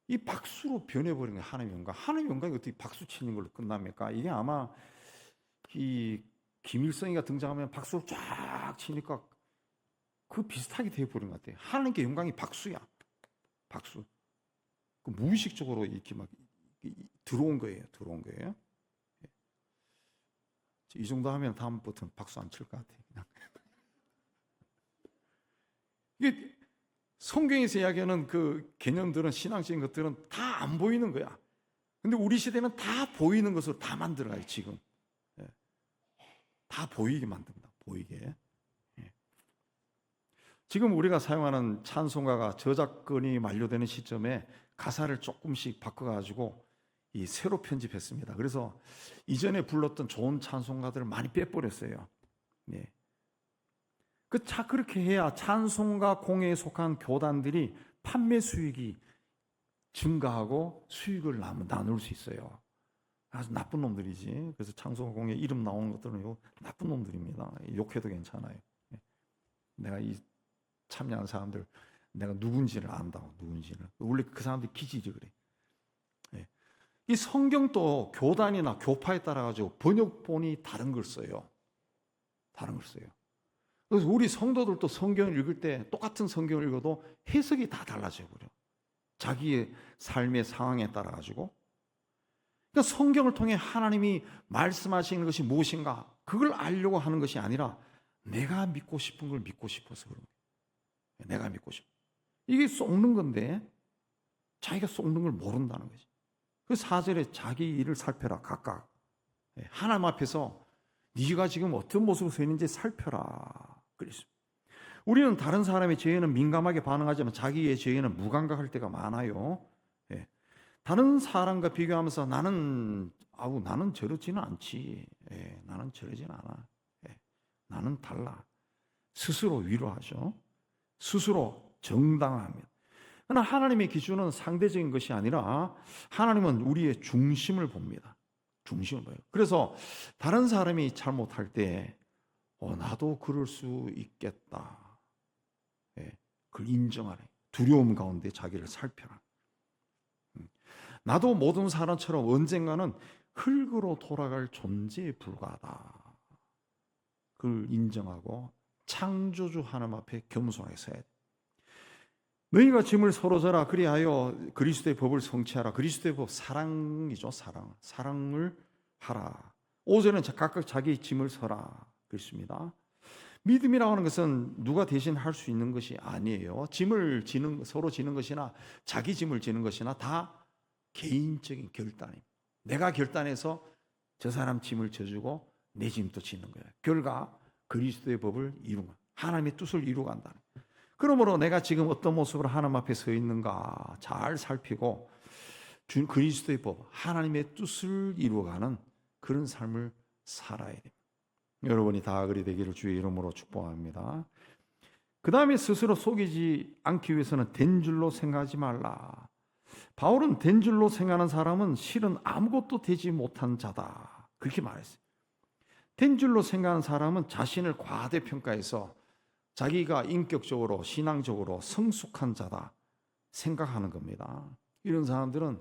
이 박수로 변해버린 거예요. 하나님의 영광. 하나님의 영광이 어떻게 박수 치는 걸로 끝납니까? 이게 아마 이 김일성이가 등장하면 박수를 쫙 치니까 그 비슷하게 되어버린 것 같아요. 하나님께 영광이 박수야. 박수. 그 무의식적으로 이렇게 막 들어온 거예요. 이 정도 하면 다음부터는 박수 안 칠 것 같아요. 그냥. 이게 성경에서 이야기하는 그 개념들은, 신앙적인 것들은 다 안 보이는 거야. 근데 우리 시대는 다 보이는 것으로 다 만들어가요. 지금 다 보이게 만듭니다. 보이게. 지금 우리가 사용하는 찬송가가 저작권이 만료되는 시점에 가사를 조금씩 바꿔가지고 새로 편집했습니다. 그래서 이전에 불렀던 좋은 찬송가들을 많이 빼버렸어요. 그렇게 해야 찬송가 공예에 속한 교단들이 판매 수익이 증가하고 수익을 나눌 수 있어요. 아주 나쁜 놈들이지. 그래서 찬송가 공예 이름 나오는 것들은 나쁜 놈들입니다. 욕해도 괜찮아요. 내가 이 참여한 사람들, 내가 누군지를 안다고. 원래 그 사람들이 기질이 그래. 이 성경도 교단이나 교파에 따라 가지고 번역본이 다른 걸 써요. 그래서 우리 성도들도 성경을 읽을 때 똑같은 성경을 읽어도 해석이 다 달라져 버려. 자기의 삶의 상황에 따라 가지고. 그러니까 성경을 통해 하나님이 말씀하시는 것이 무엇인가, 그걸 알려고 하는 것이 아니라 내가 믿고 싶은 걸 믿고 싶어서 그런 거예요. 내가 믿고 싶어. 이게 속는 건데 자기가 속는 걸 모른다는 거지. 그 4절에 자기 일을 살펴라 각각. 하나님 앞에서 네가 지금 어떤 모습으로 서 있는지 살펴라. 그랬습니다. 우리는 다른 사람의 죄에는 민감하게 반응하지만 자기의 죄에는 무감각할 때가 많아요. 예. 다른 사람과 비교하면서 나는 저러지는 않지. 예. 나는 저러지는 않아. 예. 나는 달라. 스스로 위로하죠. 스스로 정당합니다. 그러나 하나님의 기준은 상대적인 것이 아니라 하나님은 우리의 중심을 봅니다. 중심을 봐요. 그래서 다른 사람이 잘못할 때 나도 그럴 수 있겠다. 예, 그걸 인정하라. 두려움 가운데 자기를 살펴라. 나도 모든 사람처럼 언젠가는 흙으로 돌아갈 존재에 불과하다. 그걸 인정하고 창조주 하나님 앞에 겸손하게 서야 돼. 너희가 짐을 서로 져라. 그리하여 그리스도의 법을 성취하라. 그리스도의 법 사랑이죠. 사랑을 하라. 5절은 각각 자기 짐을 서라. 그렇습니다. 믿음이라고 하는 것은 누가 대신 할 수 있는 것이 아니에요. 짐을 서로 지는 것이나 자기 짐을 지는 것이나 다 개인적인 결단입니다. 내가 결단해서 저 사람 짐을 져주고 내 짐도 지는 거예요. 결과 그리스도의 법을 이루는, 하나님의 뜻을 이루간다는 거예요. 그러므로 내가 지금 어떤 모습으로 하나님 앞에 서 있는가 잘 살피고 그리스도의 법, 하나님의 뜻을 이루어가는 그런 삶을 살아야 됩니다. 여러분이 다 그리 되기를 주의 이름으로 축복합니다. 그 다음에 스스로 속이지 않기 위해서는 된 줄로 생각하지 말라. 바울은 된 줄로 생각하는 사람은 실은 아무것도 되지 못한 자다. 그렇게 말했어요. 된 줄로 생각하는 사람은 자신을 과대평가해서 자기가 인격적으로 신앙적으로 성숙한 자다 생각하는 겁니다. 이런 사람들은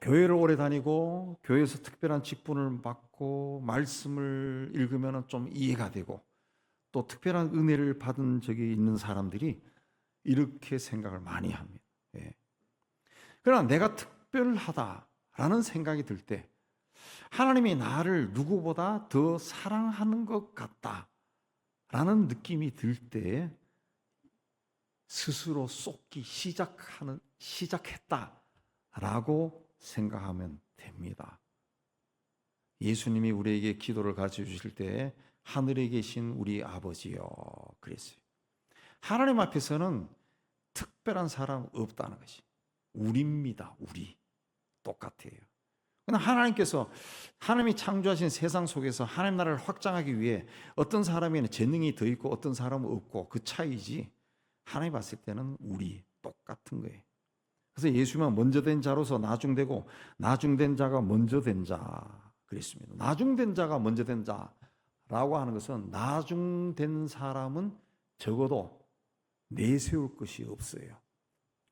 교회를 오래 다니고 교회에서 특별한 직분을 받고 말씀을 읽으면 좀 이해가 되고 또 특별한 은혜를 받은 적이 있는 사람들이 이렇게 생각을 많이 합니다. 예. 그러나 내가 특별하다라는 생각이 들 때 하나님이 나를 누구보다 더 사랑하는 것 같다라는 느낌이 들 때 스스로 쏟기 시작했다라고 생각하면 됩니다. 예수님이 우리에게 기도를 가르쳐 주실 때 하늘에 계신 우리 아버지요 그랬어요. 하나님 앞에서는 특별한 사람 없다는 것이 우리입니다. 우리 똑같아요. 그러나 하나님께서 하나님이 창조하신 세상 속에서 하나님 나라를 확장하기 위해 어떤 사람에는 재능이 더 있고 어떤 사람은 없고 그 차이지 하나님 봤을 때는 우리 똑같은 거예요. 그래서 예수님은 먼저 된 자로서 나중되고 나중된 자가 먼저 된 자 그랬습니다. 나중된 자가 먼저 된 자라고 하는 것은 나중된 사람은 적어도 내세울 것이 없어요.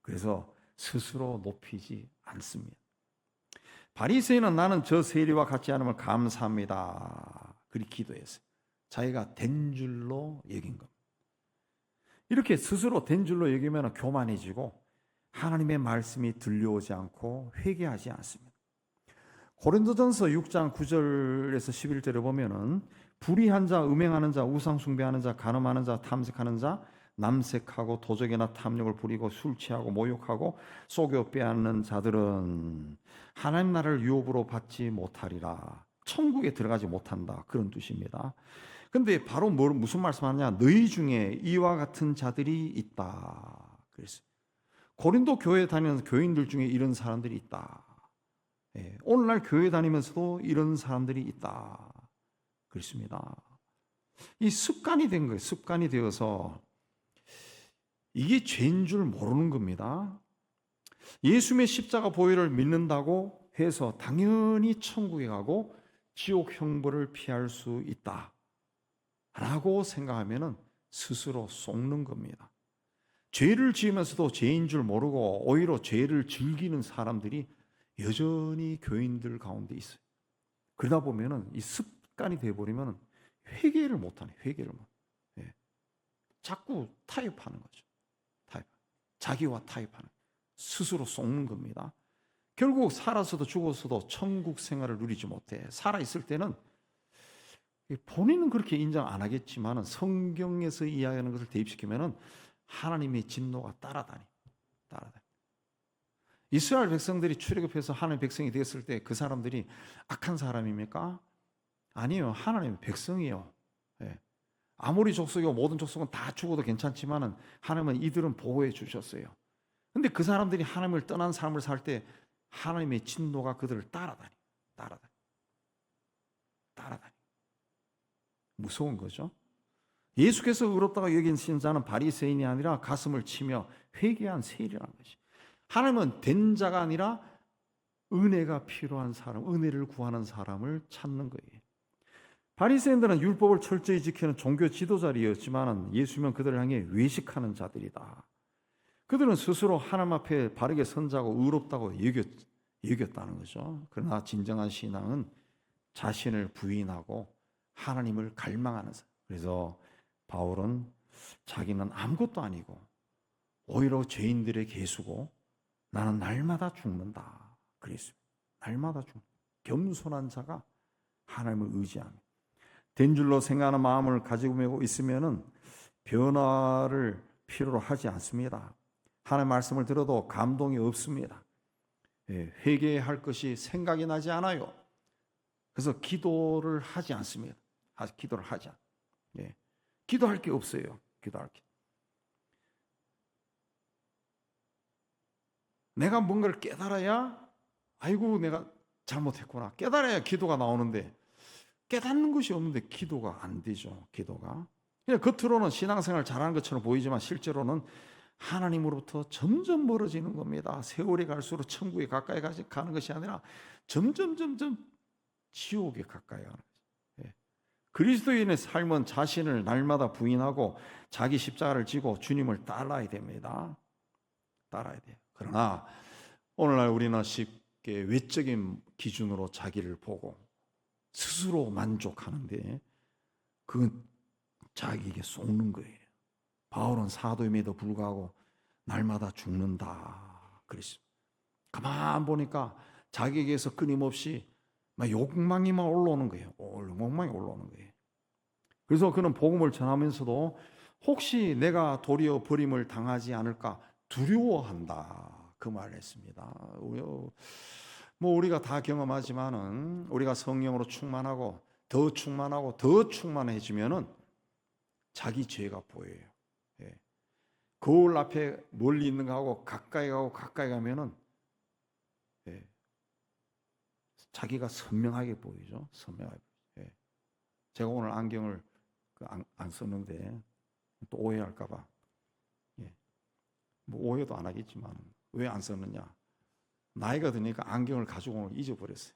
그래서 스스로 높이지 않습니다. 바리새인은 나는 저 세리와 같지 않음을 감사합니다. 그리 기도했어요. 자기가 된 줄로 여긴 겁니다. 이렇게 스스로 된 줄로 여기면 교만해지고 하나님의 말씀이 들려오지 않고 회개하지 않습니다. 고린도전서 6장 9절에서 11절에 보면은 불의한 자, 음행하는 자, 우상 숭배하는 자, 간음하는 자, 탐색하는 자, 남색하고 도적이나 탐욕을 부리고 술 취하고 모욕하고 속여 빼앗는 자들은 하나님 나라를 유업으로 받지 못하리라. 천국에 들어가지 못한다. 그런 뜻입니다. 근데 바로 무슨 말씀하냐? 너희 중에 이와 같은 자들이 있다. 그랬어요. 고린도 교회 다니는 교인들 중에 이런 사람들이 있다. 예, 오늘날 교회 다니면서도 이런 사람들이 있다. 그렇습니다. 이 습관이 된 거예요. 습관이 되어서 이게 죄인 줄 모르는 겁니다. 예수님의 십자가 보혈을 믿는다고 해서 당연히 천국에 가고 지옥 형벌을 피할 수 있다 라고 생각하면 스스로 속는 겁니다. 죄를 지으면서도 죄인 줄 모르고 오히려 죄를 즐기는 사람들이 여전히 교인들 가운데 있어요. 그러다 보면 이 습관이 되어버리면 회개를 못하네. 회개를 못. 예. 자꾸 타협하는 거죠. 자기와 타협하는, 스스로 속는 겁니다. 결국 살아서도 죽어서도 천국 생활을 누리지 못해. 살아있을 때는 본인은 그렇게 인정 안 하겠지만 성경에서 이야기하는 것을 대입시키면 하나님의 진노가 따라다니. 이스라엘 백성들이 출애굽해서 하나님의 백성이 되었을 때 그 사람들이 악한 사람입니까? 아니에요. 하나님의 백성이에요. 예. 아무리 족속이고 모든 족속은 다 죽어도 괜찮지만은 하나님은 이들은 보호해 주셨어요. 근데 그 사람들이 하나님을 떠난 삶을 살 때 하나님의 진노가 그들을 따라다니. 무서운 거죠. 예수께서 의롭다고 여긴 신자는 바리새인이 아니라 가슴을 치며 회개한 세리라는 것이. 하나님은 된 자가 아니라 은혜가 필요한 사람, 은혜를 구하는 사람을 찾는 거예요. 바리새인들은 율법을 철저히 지키는 종교 지도자리였지만 예수님은 그들을 향해 외식하는 자들이다. 그들은 스스로 하나님 앞에 바르게 선자고 의롭다고 여겼다는 거죠. 그러나 진정한 신앙은 자신을 부인하고 하나님을 갈망하는 사람. 그래서 바울은 자기는 아무것도 아니고 오히려 죄인들의 개수고 나는 날마다 죽는다. 그랬습니다. 날마다 겸손한 자가 하나님을 의지합니다. 된 줄로 생각하는 마음을 가지고 있으면은 변화를 필요로 하지 않습니다. 하나님의 말씀을 들어도 감동이 없습니다. 회개할 것이 생각이 나지 않아요. 그래서 기도를 하지 않습니다. 기도를 하지 않아요. 기도할 게 없어요. 기도할 게. 내가 뭔가를 깨달아야 아이고 내가 잘못했구나. 깨달아야 기도가 나오는데 깨닫는 것이 없는데 기도가 안 되죠. 기도가. 그냥 겉으로는 신앙생활 잘하는 것처럼 보이지만 실제로는 하나님으로부터 점점 멀어지는 겁니다. 세월이 갈수록 천국에 가까이 가는 것이 아니라 점점 지옥에 가까이 가는 거죠. 그리스도인의 삶은 자신을 날마다 부인하고 자기 십자가를 지고 주님을 따라야 됩니다. 따라야 돼요. 그러나 오늘날 우리는 쉽게 외적인 기준으로 자기를 보고 스스로 만족하는데 그건 자기에게 속는 거예요. 바울은 사도임에도 불구하고 날마다 죽는다 그랬습니다. 가만 보니까 자기에게서 끊임없이 욕망이만 올라오는 거예요. 욕망이 올라오는 거예요. 그래서 그는 복음을 전하면서도 혹시 내가 도리어 버림을 당하지 않을까 두려워한다 그 말을 했습니다. 뭐 우리가 다 경험하지만은 우리가 성령으로 충만하고 더 충만해지면은 자기 죄가 보여요. 거울 앞에 멀리 있는 거하고 가까이 가면은 자기가 선명하게 보이죠. 선명하게. 제가 오늘 안경을 안 썼는데 또 오해할까봐. 뭐 오해도 안 하겠지만 왜 안 썼느냐? 나이가 드니까 안경을 가지고 오늘 잊어버렸어요.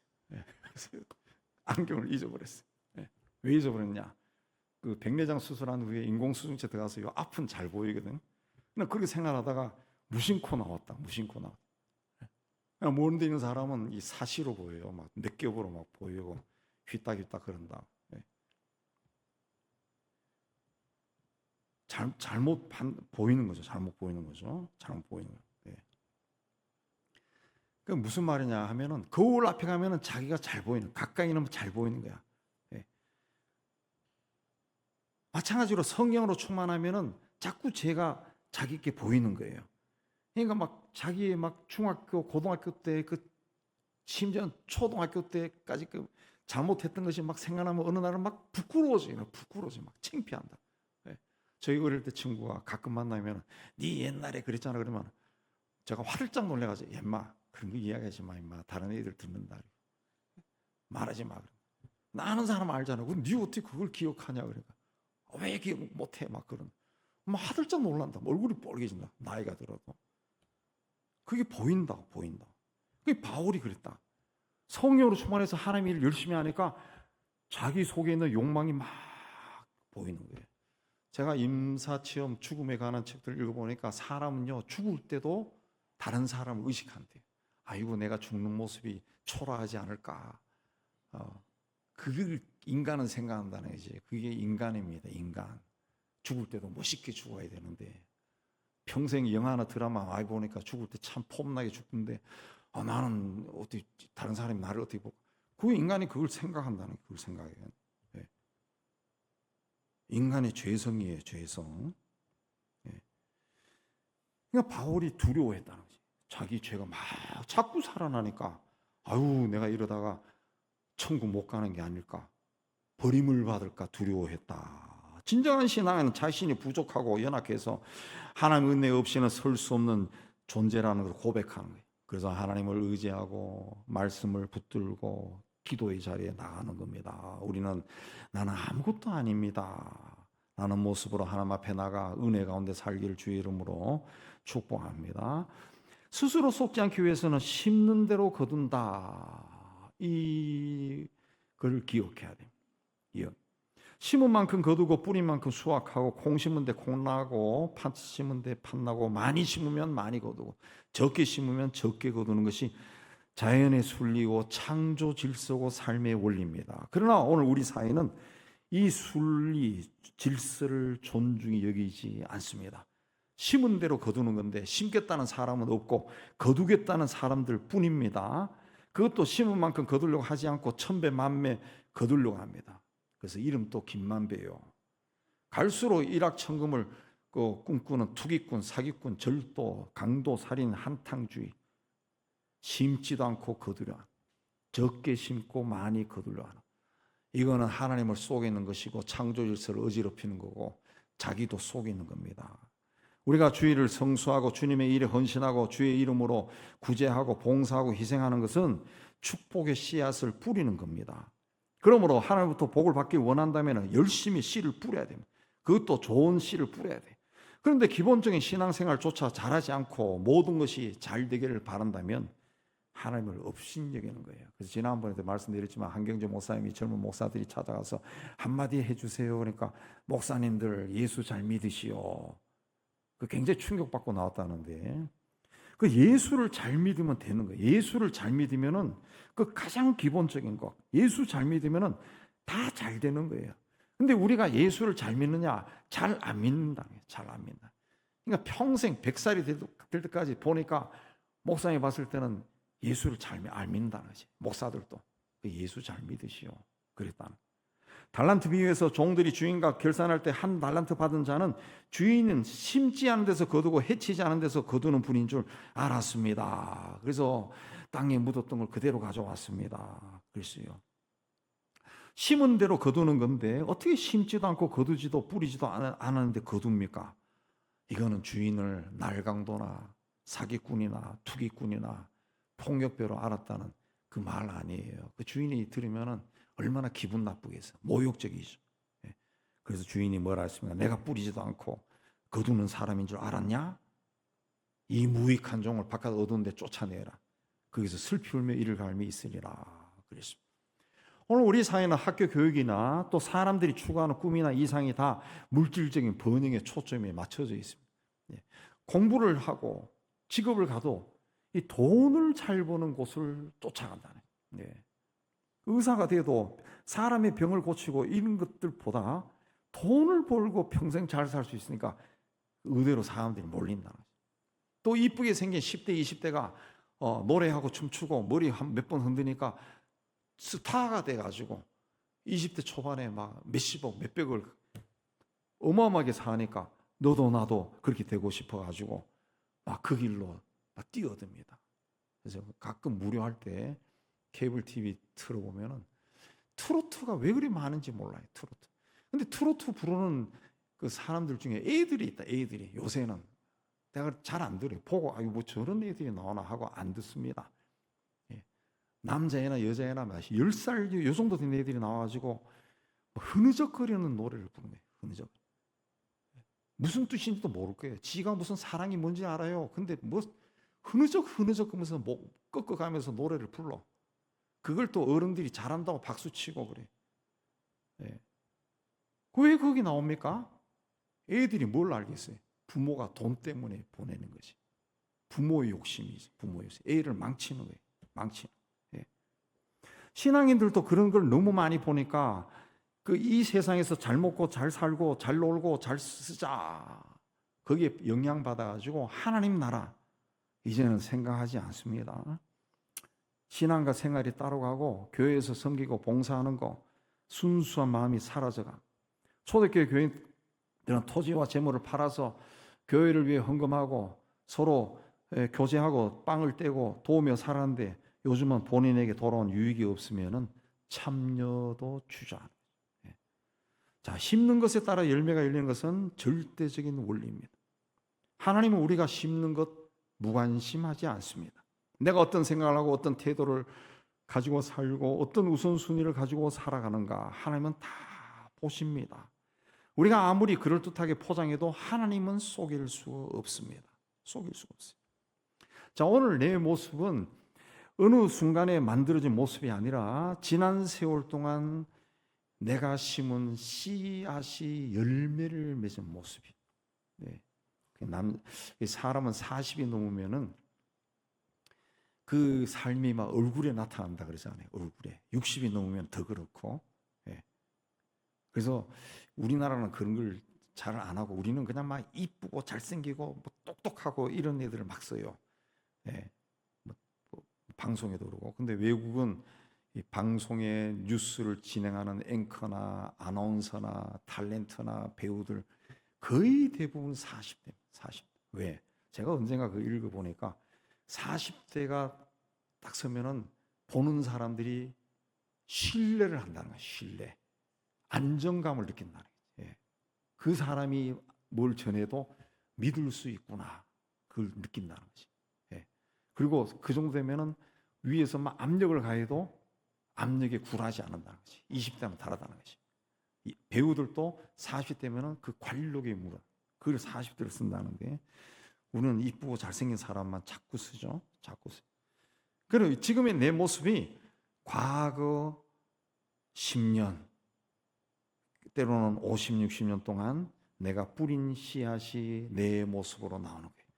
안경을 잊어버렸어요. 왜 잊어버렸냐? 그 백내장 수술한 후에 인공수정체 들어가서 요 앞은 잘 보이거든. 근데 그렇게 생각하다가 무심코 나왔다. 모르는 데 있는 사람은 이 사시로 보여요. 막 몇 겹으로 막 보이고 휘딱휘딱 그런다. 잘못 보이는 거죠. 잘못 보이는 거죠. 그 무슨 말이냐 하면은 거울 앞에 가면은 자기가 잘 보이는, 가까이는 잘 보이는 거야. 마찬가지로 성령으로 충만하면은 자꾸 죄가 자기께 보이는 거예요. 그러니까 막 자기의 막 중학교, 고등학교 때 심지어 초등학교 때까지 잘못했던 것이 막 생각나면 어느 날은 막 부끄러워져, 막 창피한다. 저희 어릴 때 친구가 가끔 만나면 네 옛날에 그랬잖아 그러면 제가 화들짝 놀래가지고 엄마 그런 거 이야기하지 마 임마 다른 애들 듣는다 말하지 마. 나 아는 사람 알잖아. 그럼 네 어떻게 그걸 기억하냐 그러니까 왜 기억 못해 막 그런 막 화들짝 놀란다. 얼굴이 뻘개진다. 나이가 들어도 그게 보인다. 그게 바울이 그랬다. 성령으로 충만해서 하나님 일을 열심히 하니까 자기 속에 있는 욕망이 막 보이는 거예요. 제가 임사체험 죽음에 관한 책들 읽어보니까 사람은요 죽을 때도 다른 사람을 의식한대요. 아이고 내가 죽는 모습이 초라하지 않을까. 그걸 인간은 생각한다는 거지. 그게 인간입니다. 인간. 죽을 때도 멋있게 죽어야 되는데 평생 영화나 드라마 많이 보니까 죽을 때 참 폼나게 죽는데 나는 어떻게 다른 사람이 나를 어떻게 보고 그 인간이 그걸 생각한다는 그걸 생각해요. 인간의 죄성이에요. 죄성. 그러니까 바울이 두려워했다는 거지. 자기 죄가 막 자꾸 살아나니까 아유 내가 이러다가 천국 못 가는 게 아닐까, 버림을 받을까 두려워했다. 진정한 신앙은 자신이 부족하고 연약해서 하나님 은혜 없이는 설 수 없는 존재라는 걸 고백하는 거예요. 그래서 하나님을 의지하고 말씀을 붙들고 기도의 자리에 나가는 겁니다. 우리는 나는 아무것도 아닙니다 라는 모습으로 하나님 앞에 나가 은혜 가운데 살기를 주의 이름으로 축복합니다. 스스로 속지 않기 위해서는 심는 대로 거둔다, 이걸 기억해야 됩니다. 심은 만큼 거두고 뿌린 만큼 수확하고, 콩 심은 데 콩 나고 팥 심은 데 팥 나고, 많이 심으면 많이 거두고 적게 심으면 적게 거두는 것이 자연의 순리고 창조 질서고 삶의 원리입니다. 그러나 오늘 우리 사회는 이 순리 질서를 존중히 여기지 않습니다. 심은 대로 거두는 건데 심겠다는 사람은 없고 거두겠다는 사람들 뿐입니다. 그것도 심은 만큼 거두려고 하지 않고 천배 만배 거두려고 합니다. 그래서 이름도 김만배요. 갈수록 일확천금을 꿈꾸는 투기꾼, 사기꾼, 절도, 강도, 살인, 한탕주의, 심지도 않고 거두려 하는, 적게 심고 많이 거두려 하는, 이거는 하나님을 속이는 것이고 창조 질서를 어지럽히는 거고 자기도 속이는 겁니다. 우리가 주의를 성수하고 주님의 일에 헌신하고 주의 이름으로 구제하고 봉사하고 희생하는 것은 축복의 씨앗을 뿌리는 겁니다. 그러므로 하나님부터 복을 받기 원한다면 열심히 씨를 뿌려야 됩니다. 그것도 좋은 씨를 뿌려야 돼요. 그런데 기본적인 신앙생활조차 잘하지 않고 모든 것이 잘 되기를 바란다면 하나님을 업신여기는 거예요. 그래서 지난번에도 말씀드렸지만 한경재 목사님이 젊은 목사들이 찾아가서 한마디 해주세요. 그러니까 목사님들 예수 잘 믿으시오. 그 굉장히 충격받고 나왔다는데, 그 예수를 잘 믿으면 되는 거예요. 예수를 잘 믿으면은 그 가장 기본적인 거, 예수 잘 믿으면은 다 잘 되는 거예요. 근데 우리가 예수를 잘 믿느냐? 잘 안 믿는다. 잘 안 믿는다. 그러니까 평생 100살이 될 때까지 보니까 목사님이 봤을 때는 예수를 잘 안 믿는다는 거지. 목사들도 예수 잘 믿으시오 그랬다는. 달란트 비유에서 종들이 주인과 결산할 때 한 달란트 받은 자는 주인은 심지 않은 데서 거두고 해치지 않은 데서 거두는 분인 줄 알았습니다. 그래서 땅에 묻었던 걸 그대로 가져왔습니다. 그랬어요. 심은 대로 거두는 건데 어떻게 심지도 않고 거두지도 뿌리지도 않았는데 거둡니까? 이거는 주인을 날강도나 사기꾼이나 투기꾼이나 폭력배로 알았다는 그 말 아니에요. 그 주인이 들으면은 얼마나 기분 나쁘겠어요. 모욕적이죠. 그래서 주인이 뭐라 했습니까? 내가 뿌리지도 않고 거두는 사람인 줄 알았냐? 이 무익한 종을 바깥 어두운 데 쫓아내라. 거기서 슬피 울며 이를 갈미 있으리라 그랬습니다. 오늘 우리 사회는 학교 교육이나 또 사람들이 추구하는 꿈이나 이상이 다 물질적인 번영에 초점이 맞춰져 있습니다. 공부를 하고 직업을 가도 이 돈을 잘 버는 곳을 쫓아간다는. 의사가 돼도 사람의 병을 고치고 이런 것들보다 돈을 벌고 평생 잘 살 수 있으니까 의대로 사람들이 몰린다는 거죠. 또 이쁘게 생긴 10대, 20대가 노래하고 춤추고 머리 몇 번 흔드니까 스타가 돼가지고 20대 초반에 막 몇십억, 몇백을 어마어마하게 사니까 너도 나도 그렇게 되고 싶어가지고 막 그 길로 막 뛰어듭니다. 그래서 가끔 무료할 때 케이블 TV 틀어보면은 트로트가 왜 그리 많은지 몰라요. 트로트. 근데 트로트 부르는 그 사람들 중에 애들이 있다. 애들이 요새는 내가 잘 안 들어요. 보고 아유 뭐 저런 애들이 나오나 하고 안 듣습니다. 남자애나 여자애나 10살 요 정도 된 애들이 나와가지고 흐느적거리는 노래를 부르네. 흐느적. 무슨 뜻인지도 모를 거예요. 지가 무슨 사랑이 뭔지 알아요. 근데 뭐 흐느적 하면서 뭐 꺾어가면서 노래를 불러. 그걸 또 어른들이 잘한다고 박수치고 그래. 왜 거기 나옵니까? 애들이 뭘 알겠어요? 부모가 돈 때문에 보내는 거지. 부모의 욕심이 있어. 부모의 욕심. 애를 망치는 거예요. 망치는. 신앙인들도 그런 걸 너무 많이 보니까 이 세상에서 잘 먹고 잘 살고 잘 놀고 잘 쓰자. 거기에 영향받아가지고 하나님 나라 이제는 생각하지 않습니다. 신앙과 생활이 따로 가고 교회에서 섬기고 봉사하는 거 순수한 마음이 사라져가. 초대교회 교인들은 토지와 재물을 팔아서 교회를 위해 헌금하고 서로 교제하고 빵을 떼고 도우며 살았는데 요즘은 본인에게 돌아온 유익이 없으면은 참여도 주저하는 거예요. 자, 심는 것에 따라 열매가 열리는 것은 절대적인 원리입니다. 하나님은 우리가 심는 것 무관심하지 않습니다. 내가 어떤 생각을 하고 어떤 태도를 가지고 살고 어떤 우선순위를 가지고 살아가는가 하나님은 다 보십니다. 우리가 아무리 그럴듯하게 포장해도 하나님은 속일 수 없습니다. 속일 수 없어요. 자, 오늘 내 모습은 어느 순간에 만들어진 모습이 아니라 지난 세월 동안 내가 심은 씨앗이 열매를 맺은 모습이. 네. 사람은 40이 넘으면은 그 삶이 막 얼굴에 나타난다 그러잖아요. 얼굴에. 60이 넘으면 더 그렇고. 예. 그래서 우리나라는 그런 걸 잘 안 하고 우리는 그냥 막 이쁘고 잘생기고 뭐 똑똑하고 이런 애들을 막 써요. 예. 뭐 방송에도 그러고. 근데 외국은 이 방송에 뉴스를 진행하는 앵커나 아나운서나 탤런트나 배우들 거의 대부분 40대. 40. 왜? 제가 언젠가 그 읽어보니까 40대가 딱 서면은 보는 사람들이 신뢰를 한다는 거예요. 신뢰. 안정감을 느낀다는 거예요. 예. 그 사람이 뭘 전해도 믿을 수 있구나. 그걸 느낀다는 거지. 예. 그리고 그 정도 되면은 위에서 막 압력을 가해도 압력에 굴하지 않는다는 거지. 20대는 다르다는 거지. 배우들도 40대면은 그 관록의 무라. 그걸 40대를 쓴다는데 우리는 이쁘고 잘생긴 사람만 자꾸 쓰죠. 자꾸 쓰. 그리고 지금의 내 모습이 과거 10년, 때로는 50, 60년 동안 내가 뿌린 씨앗이 내 모습으로 나오는 거예요.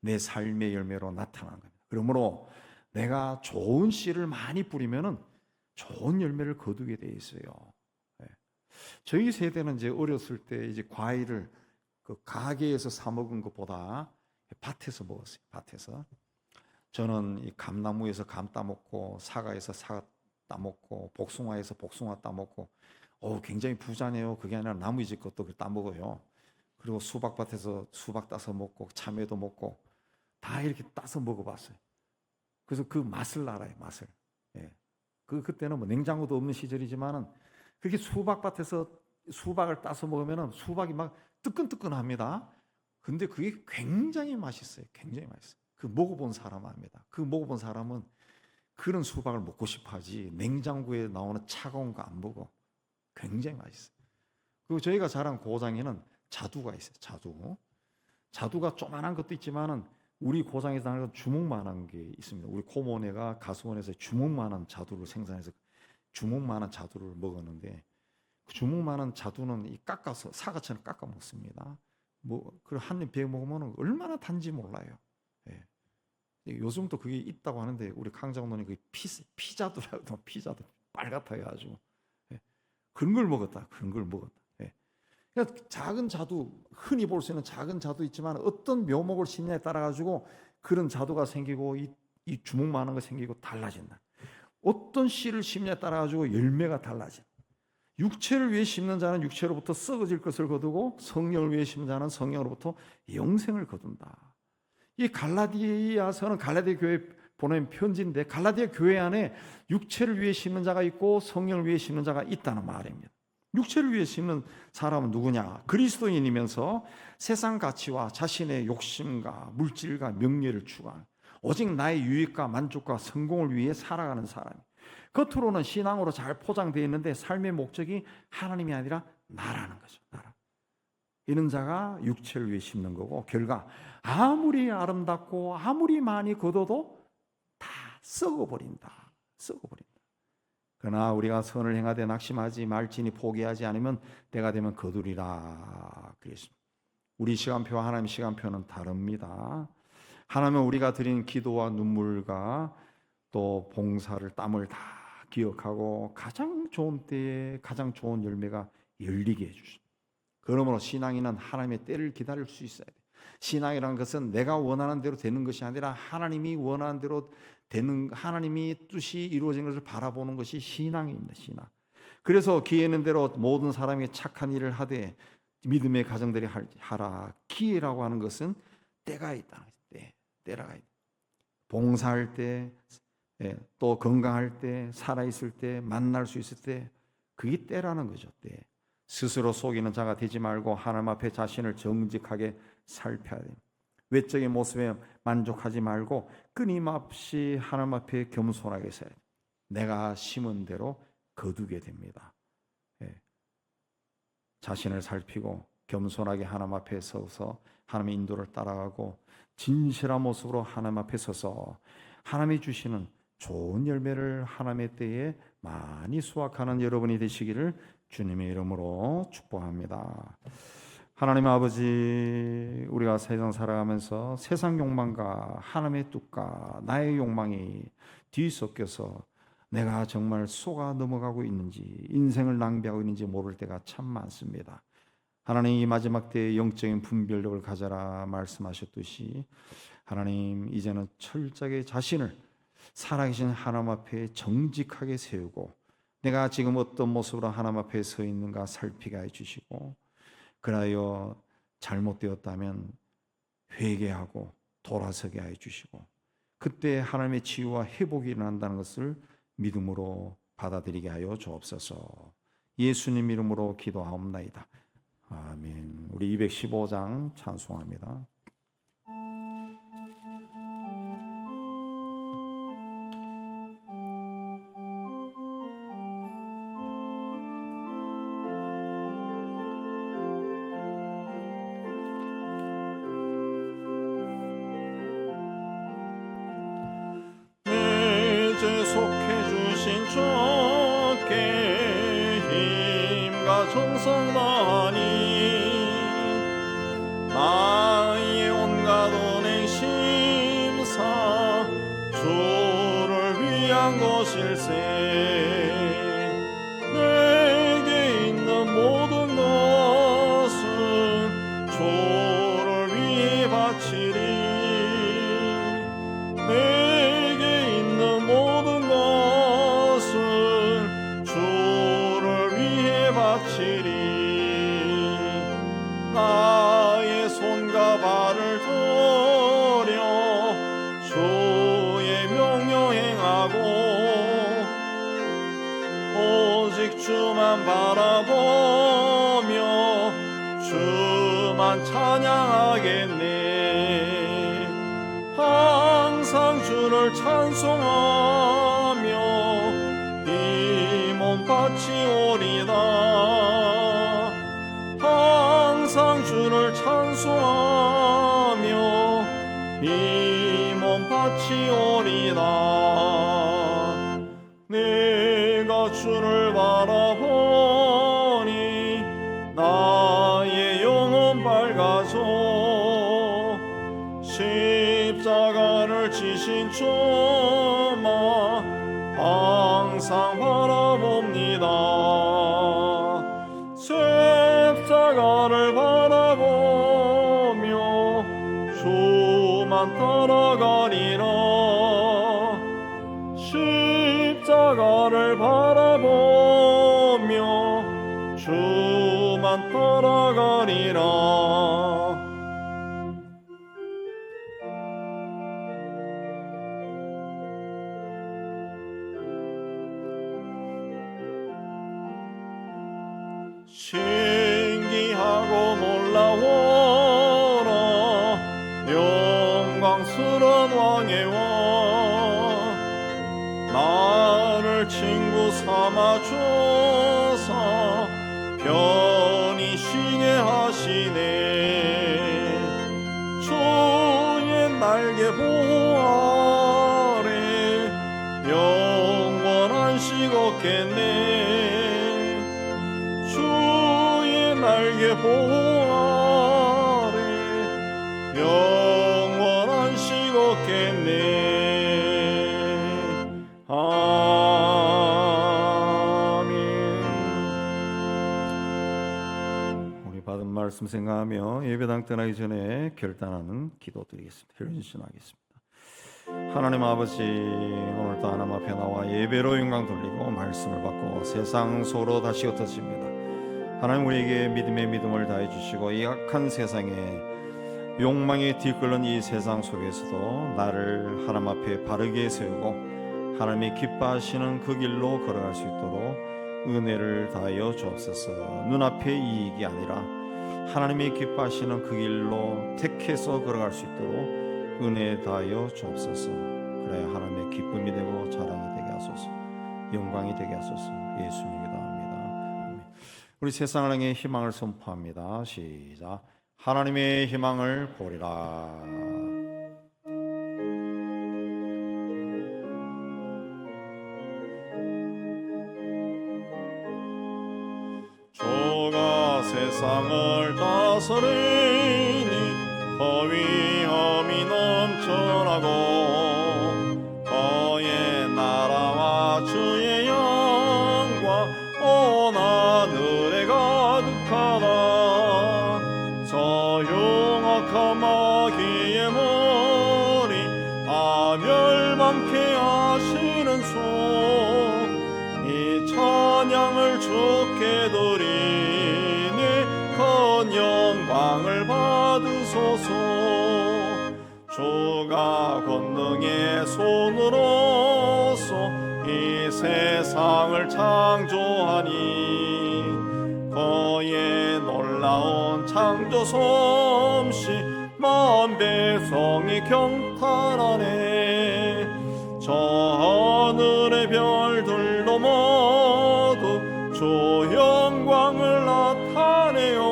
내 삶의 열매로 나타나는 겁니다. 그러므로 내가 좋은 씨를 많이 뿌리면은 좋은 열매를 거두게 돼 있어요. 네. 저희 세대는 이제 어렸을 때 이제 과일을 그 가게에서 사 먹은 것보다 밭에서 먹었어요. 밭에서. 저는 이 감나무에서 감 따먹고 사과에서 사과 따먹고 복숭아에서 복숭아 따먹고 굉장히 부자네요. 그게 아니라 나무 집 것도 따먹어요. 그리고 수박밭에서 수박 따서 먹고 참외도 먹고 다 이렇게 따서 먹어봤어요. 그래서 그 맛을 알아요. 맛을. 예. 그때는 뭐 냉장고도 없는 시절이지만은 그렇게 수박밭에서 수박을 따서 먹으면은 수박이 막 뜨끈뜨끈합니다. 근데 그게 굉장히 맛있어요. 굉장히 맛있어요. 그 먹어본 사람은 압니다. 그 먹어본 사람은 그런 수박을 먹고 싶어하지 냉장고에 나오는 차가운 거 안 먹어. 굉장히 맛있어요. 그리고 저희가 자란 고장에는 자두가 있어요. 자두가 조그만한 것도 있지만은 우리 고장에서 나는 주먹만한 게 있습니다. 우리 고모네가 가수원에서 주먹만한 자두를 생산해서 주먹만한 자두를 먹었는데 그 주먹만한 자두는 이 깎아서 사과처럼 깎아 먹습니다. 그 한 입 베어 먹으면 얼마나 단지 몰라요. 예. 요즘도 그게 있다고 하는데 우리 강장로님 그 피자도라도 피자도 빨갛다 해가지고 예. 그런 걸 먹었다. 예. 그러니까 작은 자두 흔히 볼 수 있는 작은 자두 있지만 어떤 묘목을 심냐에 따라 가지고 그런 자두가 생기고 이 주먹만한 거 생기고 달라진다. 어떤 씨를 심냐에 따라 가지고 열매가 달라진다. 육체를 위해 심는 자는 육체로부터 썩어질 것을 거두고 성령을 위해 심는 자는 성령으로부터 영생을 거둔다. 이 갈라디아서는 갈라디아 교회 보낸 편지인데 갈라디아 교회 안에 육체를 위해 심는 자가 있고 성령을 위해 심는 자가 있다는 말입니다. 육체를 위해 심는 사람은 누구냐? 그리스도인이면서 세상 가치와 자신의 욕심과 물질과 명예를 추구하는 오직 나의 유익과 만족과 성공을 위해 살아가는 사람. 겉으로는 신앙으로 잘 포장되어 있는데 삶의 목적이 하나님이 아니라 나라는 거죠. 나라. 이런 자가 육체를 위해 심는 거고 결과 아무리 아름답고 아무리 많이 거둬도 다 썩어버린다. 그러나 우리가 선을 행하되 낙심하지 말지니 포기하지 않으면 때가 되면 거두리라. 그랬습니다. 우리 시간표와 하나님의 시간표는 다릅니다. 하나님은 우리가 드린 기도와 눈물과 또 봉사를 땀을 다 기억하고 가장 좋은 때에 가장 좋은 열매가 열리게 해주십니다. 그러므로 신앙인은 하나님의 때를 기다릴 수 있어야 돼요. 신앙이라는 것은 내가 원하는 대로 되는 것이 아니라 하나님이 원하는 대로 되는 하나님이 뜻이 이루어진 것을 바라보는 것이 신앙입니다. 신앙. 그래서 기회 있는 대로 모든 사람이 착한 일을 하되 믿음의 가정들이 하라. 기회라고 하는 것은 때가 있다는 거예요. 때라가 있다. 봉사할 때, 또 건강할 때, 살아있을 때, 만날 수 있을 때, 그게 때라는 거죠. 때. 스스로 속이는 자가 되지 말고 하나님 앞에 자신을 정직하게 살펴야 돼요. 외적인 모습에 만족하지 말고 끊임없이 하나님 앞에 겸손하게 살아야 돼요. 내가 심은 대로 거두게 됩니다. 자신을 살피고 겸손하게 하나님 앞에 서서 하나님의 인도를 따라가고 진실한 모습으로 하나님 앞에 서서 하나님이 주시는 좋은 열매를 하나님의 때에 많이 수확하는 여러분이 되시기를 주님의 이름으로 축복합니다. 하나님 아버지, 우리가 세상 살아가면서 세상 욕망과 하나님의 뜻과 나의 욕망이 뒤섞여서 내가 정말 속아 넘어가고 있는지, 인생을 낭비하고 있는지 모를 때가 참 많습니다. 하나님, 이 마지막 때에 영적인 분별력을 가져라 말씀하셨듯이 하나님, 이제는 철저하게 자신을 살아계신 하나님 앞에 정직하게 세우고 내가 지금 어떤 모습으로 하나님 앞에 서 있는가 살피게 해주시고, 그라여 잘못되었다면 회개하고 돌아서게 해주시고, 그때 하나님의 치유와 회복이 일어난다는 것을 믿음으로 받아들이게 하여 주옵소서. 예수님 이름으로 기도하옵나이다. 아멘. 우리 215장 찬송합니다. 정성 다하니 나의 온갖 은행 심사 주를 위한 것일세. 내게 있는 모든 것은 주를 위해 바치리. 내게 있는 모든 것은 주를 위해 바치리. 나의 손과 발을 들여 주의 명령 행하고 오직 주만 바라보며 주만 찬양하겠네. 항상 주를 찬송하며 이 몸 바치오리다. 항상 주를 찬송하며 이 몸 바치오리다. 내가 주를 바라보니 나의 영혼 밝아져. 십자가를 지신 주만 항상 바라봅니다. 십자가를 바라보며 주만 따라가리라. 십자가를 바라보며 주만 따라가리라. 신기하고 놀라워라 영광스런 왕의 왕. 나를 친구 삼아줘서 편히 쉬게 하시네. 주의 날개 보호 아래 영원한 안식 얻겠네. 날개 보호 아래 영원한 안식 얻겠네. 아멘. 우리 받은 말씀 생각하며 예배당 떠나기 전에 결단하는 기도 드리겠습니다. 혈전하겠습니다. 하나님 아버지, 오늘도 하나님 앞에 나와 예배로 영광 돌리고 말씀을 받고 세상 속으로 다시 흩어집니다. 하나님, 우리에게 믿음의 믿음을 다해 주시고 이 악한 세상에 욕망에 뒤끓는 이 세상 속에서도 나를 하나님 앞에 바르게 세우고 하나님이 기뻐하시는 그 길로 걸어갈 수 있도록 은혜를 다하여 주옵소서. 눈앞의 이익이 아니라 하나님이 기뻐하시는 그 길로 택해서 걸어갈 수 있도록 은혜 다하여 주옵소서. 그래 하나님의 기쁨이 되고 자랑이 되게 하소서. 영광이 되게 하소서. 예수님 기도합니다. 아멘. 우리 세상을 향해 희망을 선포합니다. 시작. 하나님의 희망을 보리라. 주가 세상을 다스리니 허위함이 넘쳐나고 그의 나라와 주의 영광 온 하늘에 가득하다. 저 흉악한 마귀의 머리 멸망케 하시는 손이 찬양을 주께 드리니 큰 영광을 받으소서. 주가 권능의 손으로서 이 세상을 창조하니 그의 놀라운 창조 솜씨 만 백성이 경탄하네. 저 하늘의 별들도 모두 주 영광을 나타내요.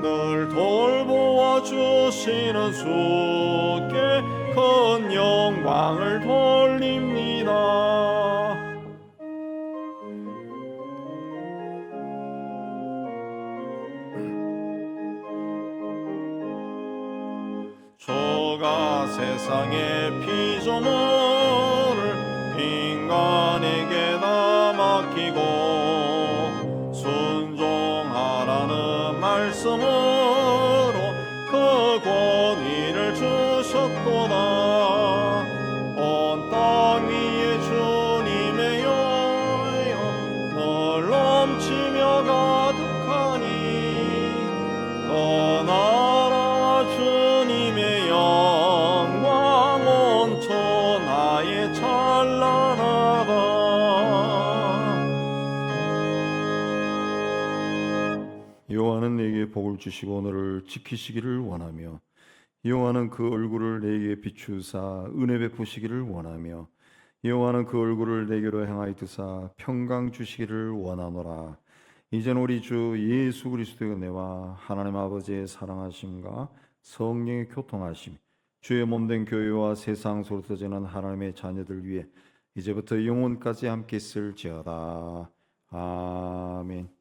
늘 돌보아 주시는 주께 큰 영광을 돌립니다. 주가 세상의 피조물을 인간에게 다 맡기고 순종하라는 말씀으로 그 권위를 주셨도다. 온 땅 위에 주님의 영광 늘 넘치며 가득하니 그 나라 주님의 영광 온 천하에 찬란하다. 여호와는 내게 복을 주시고 너를 지키시기를 원하며 여호와는 그 얼굴을 내게 비추사 은혜 베푸시기를 원하며 여호와는 그 얼굴을 내게로 향하여 드사 평강 주시기를 원하노라. 이제는 우리 주 예수 그리스도의 은혜와 하나님 아버지의 사랑하심과 성령의 교통하심 주의 몸된 교회와 세상 속으로 터지는 하나님의 자녀들 위해 이제부터 영원까지 함께 있을지어다. 아멘.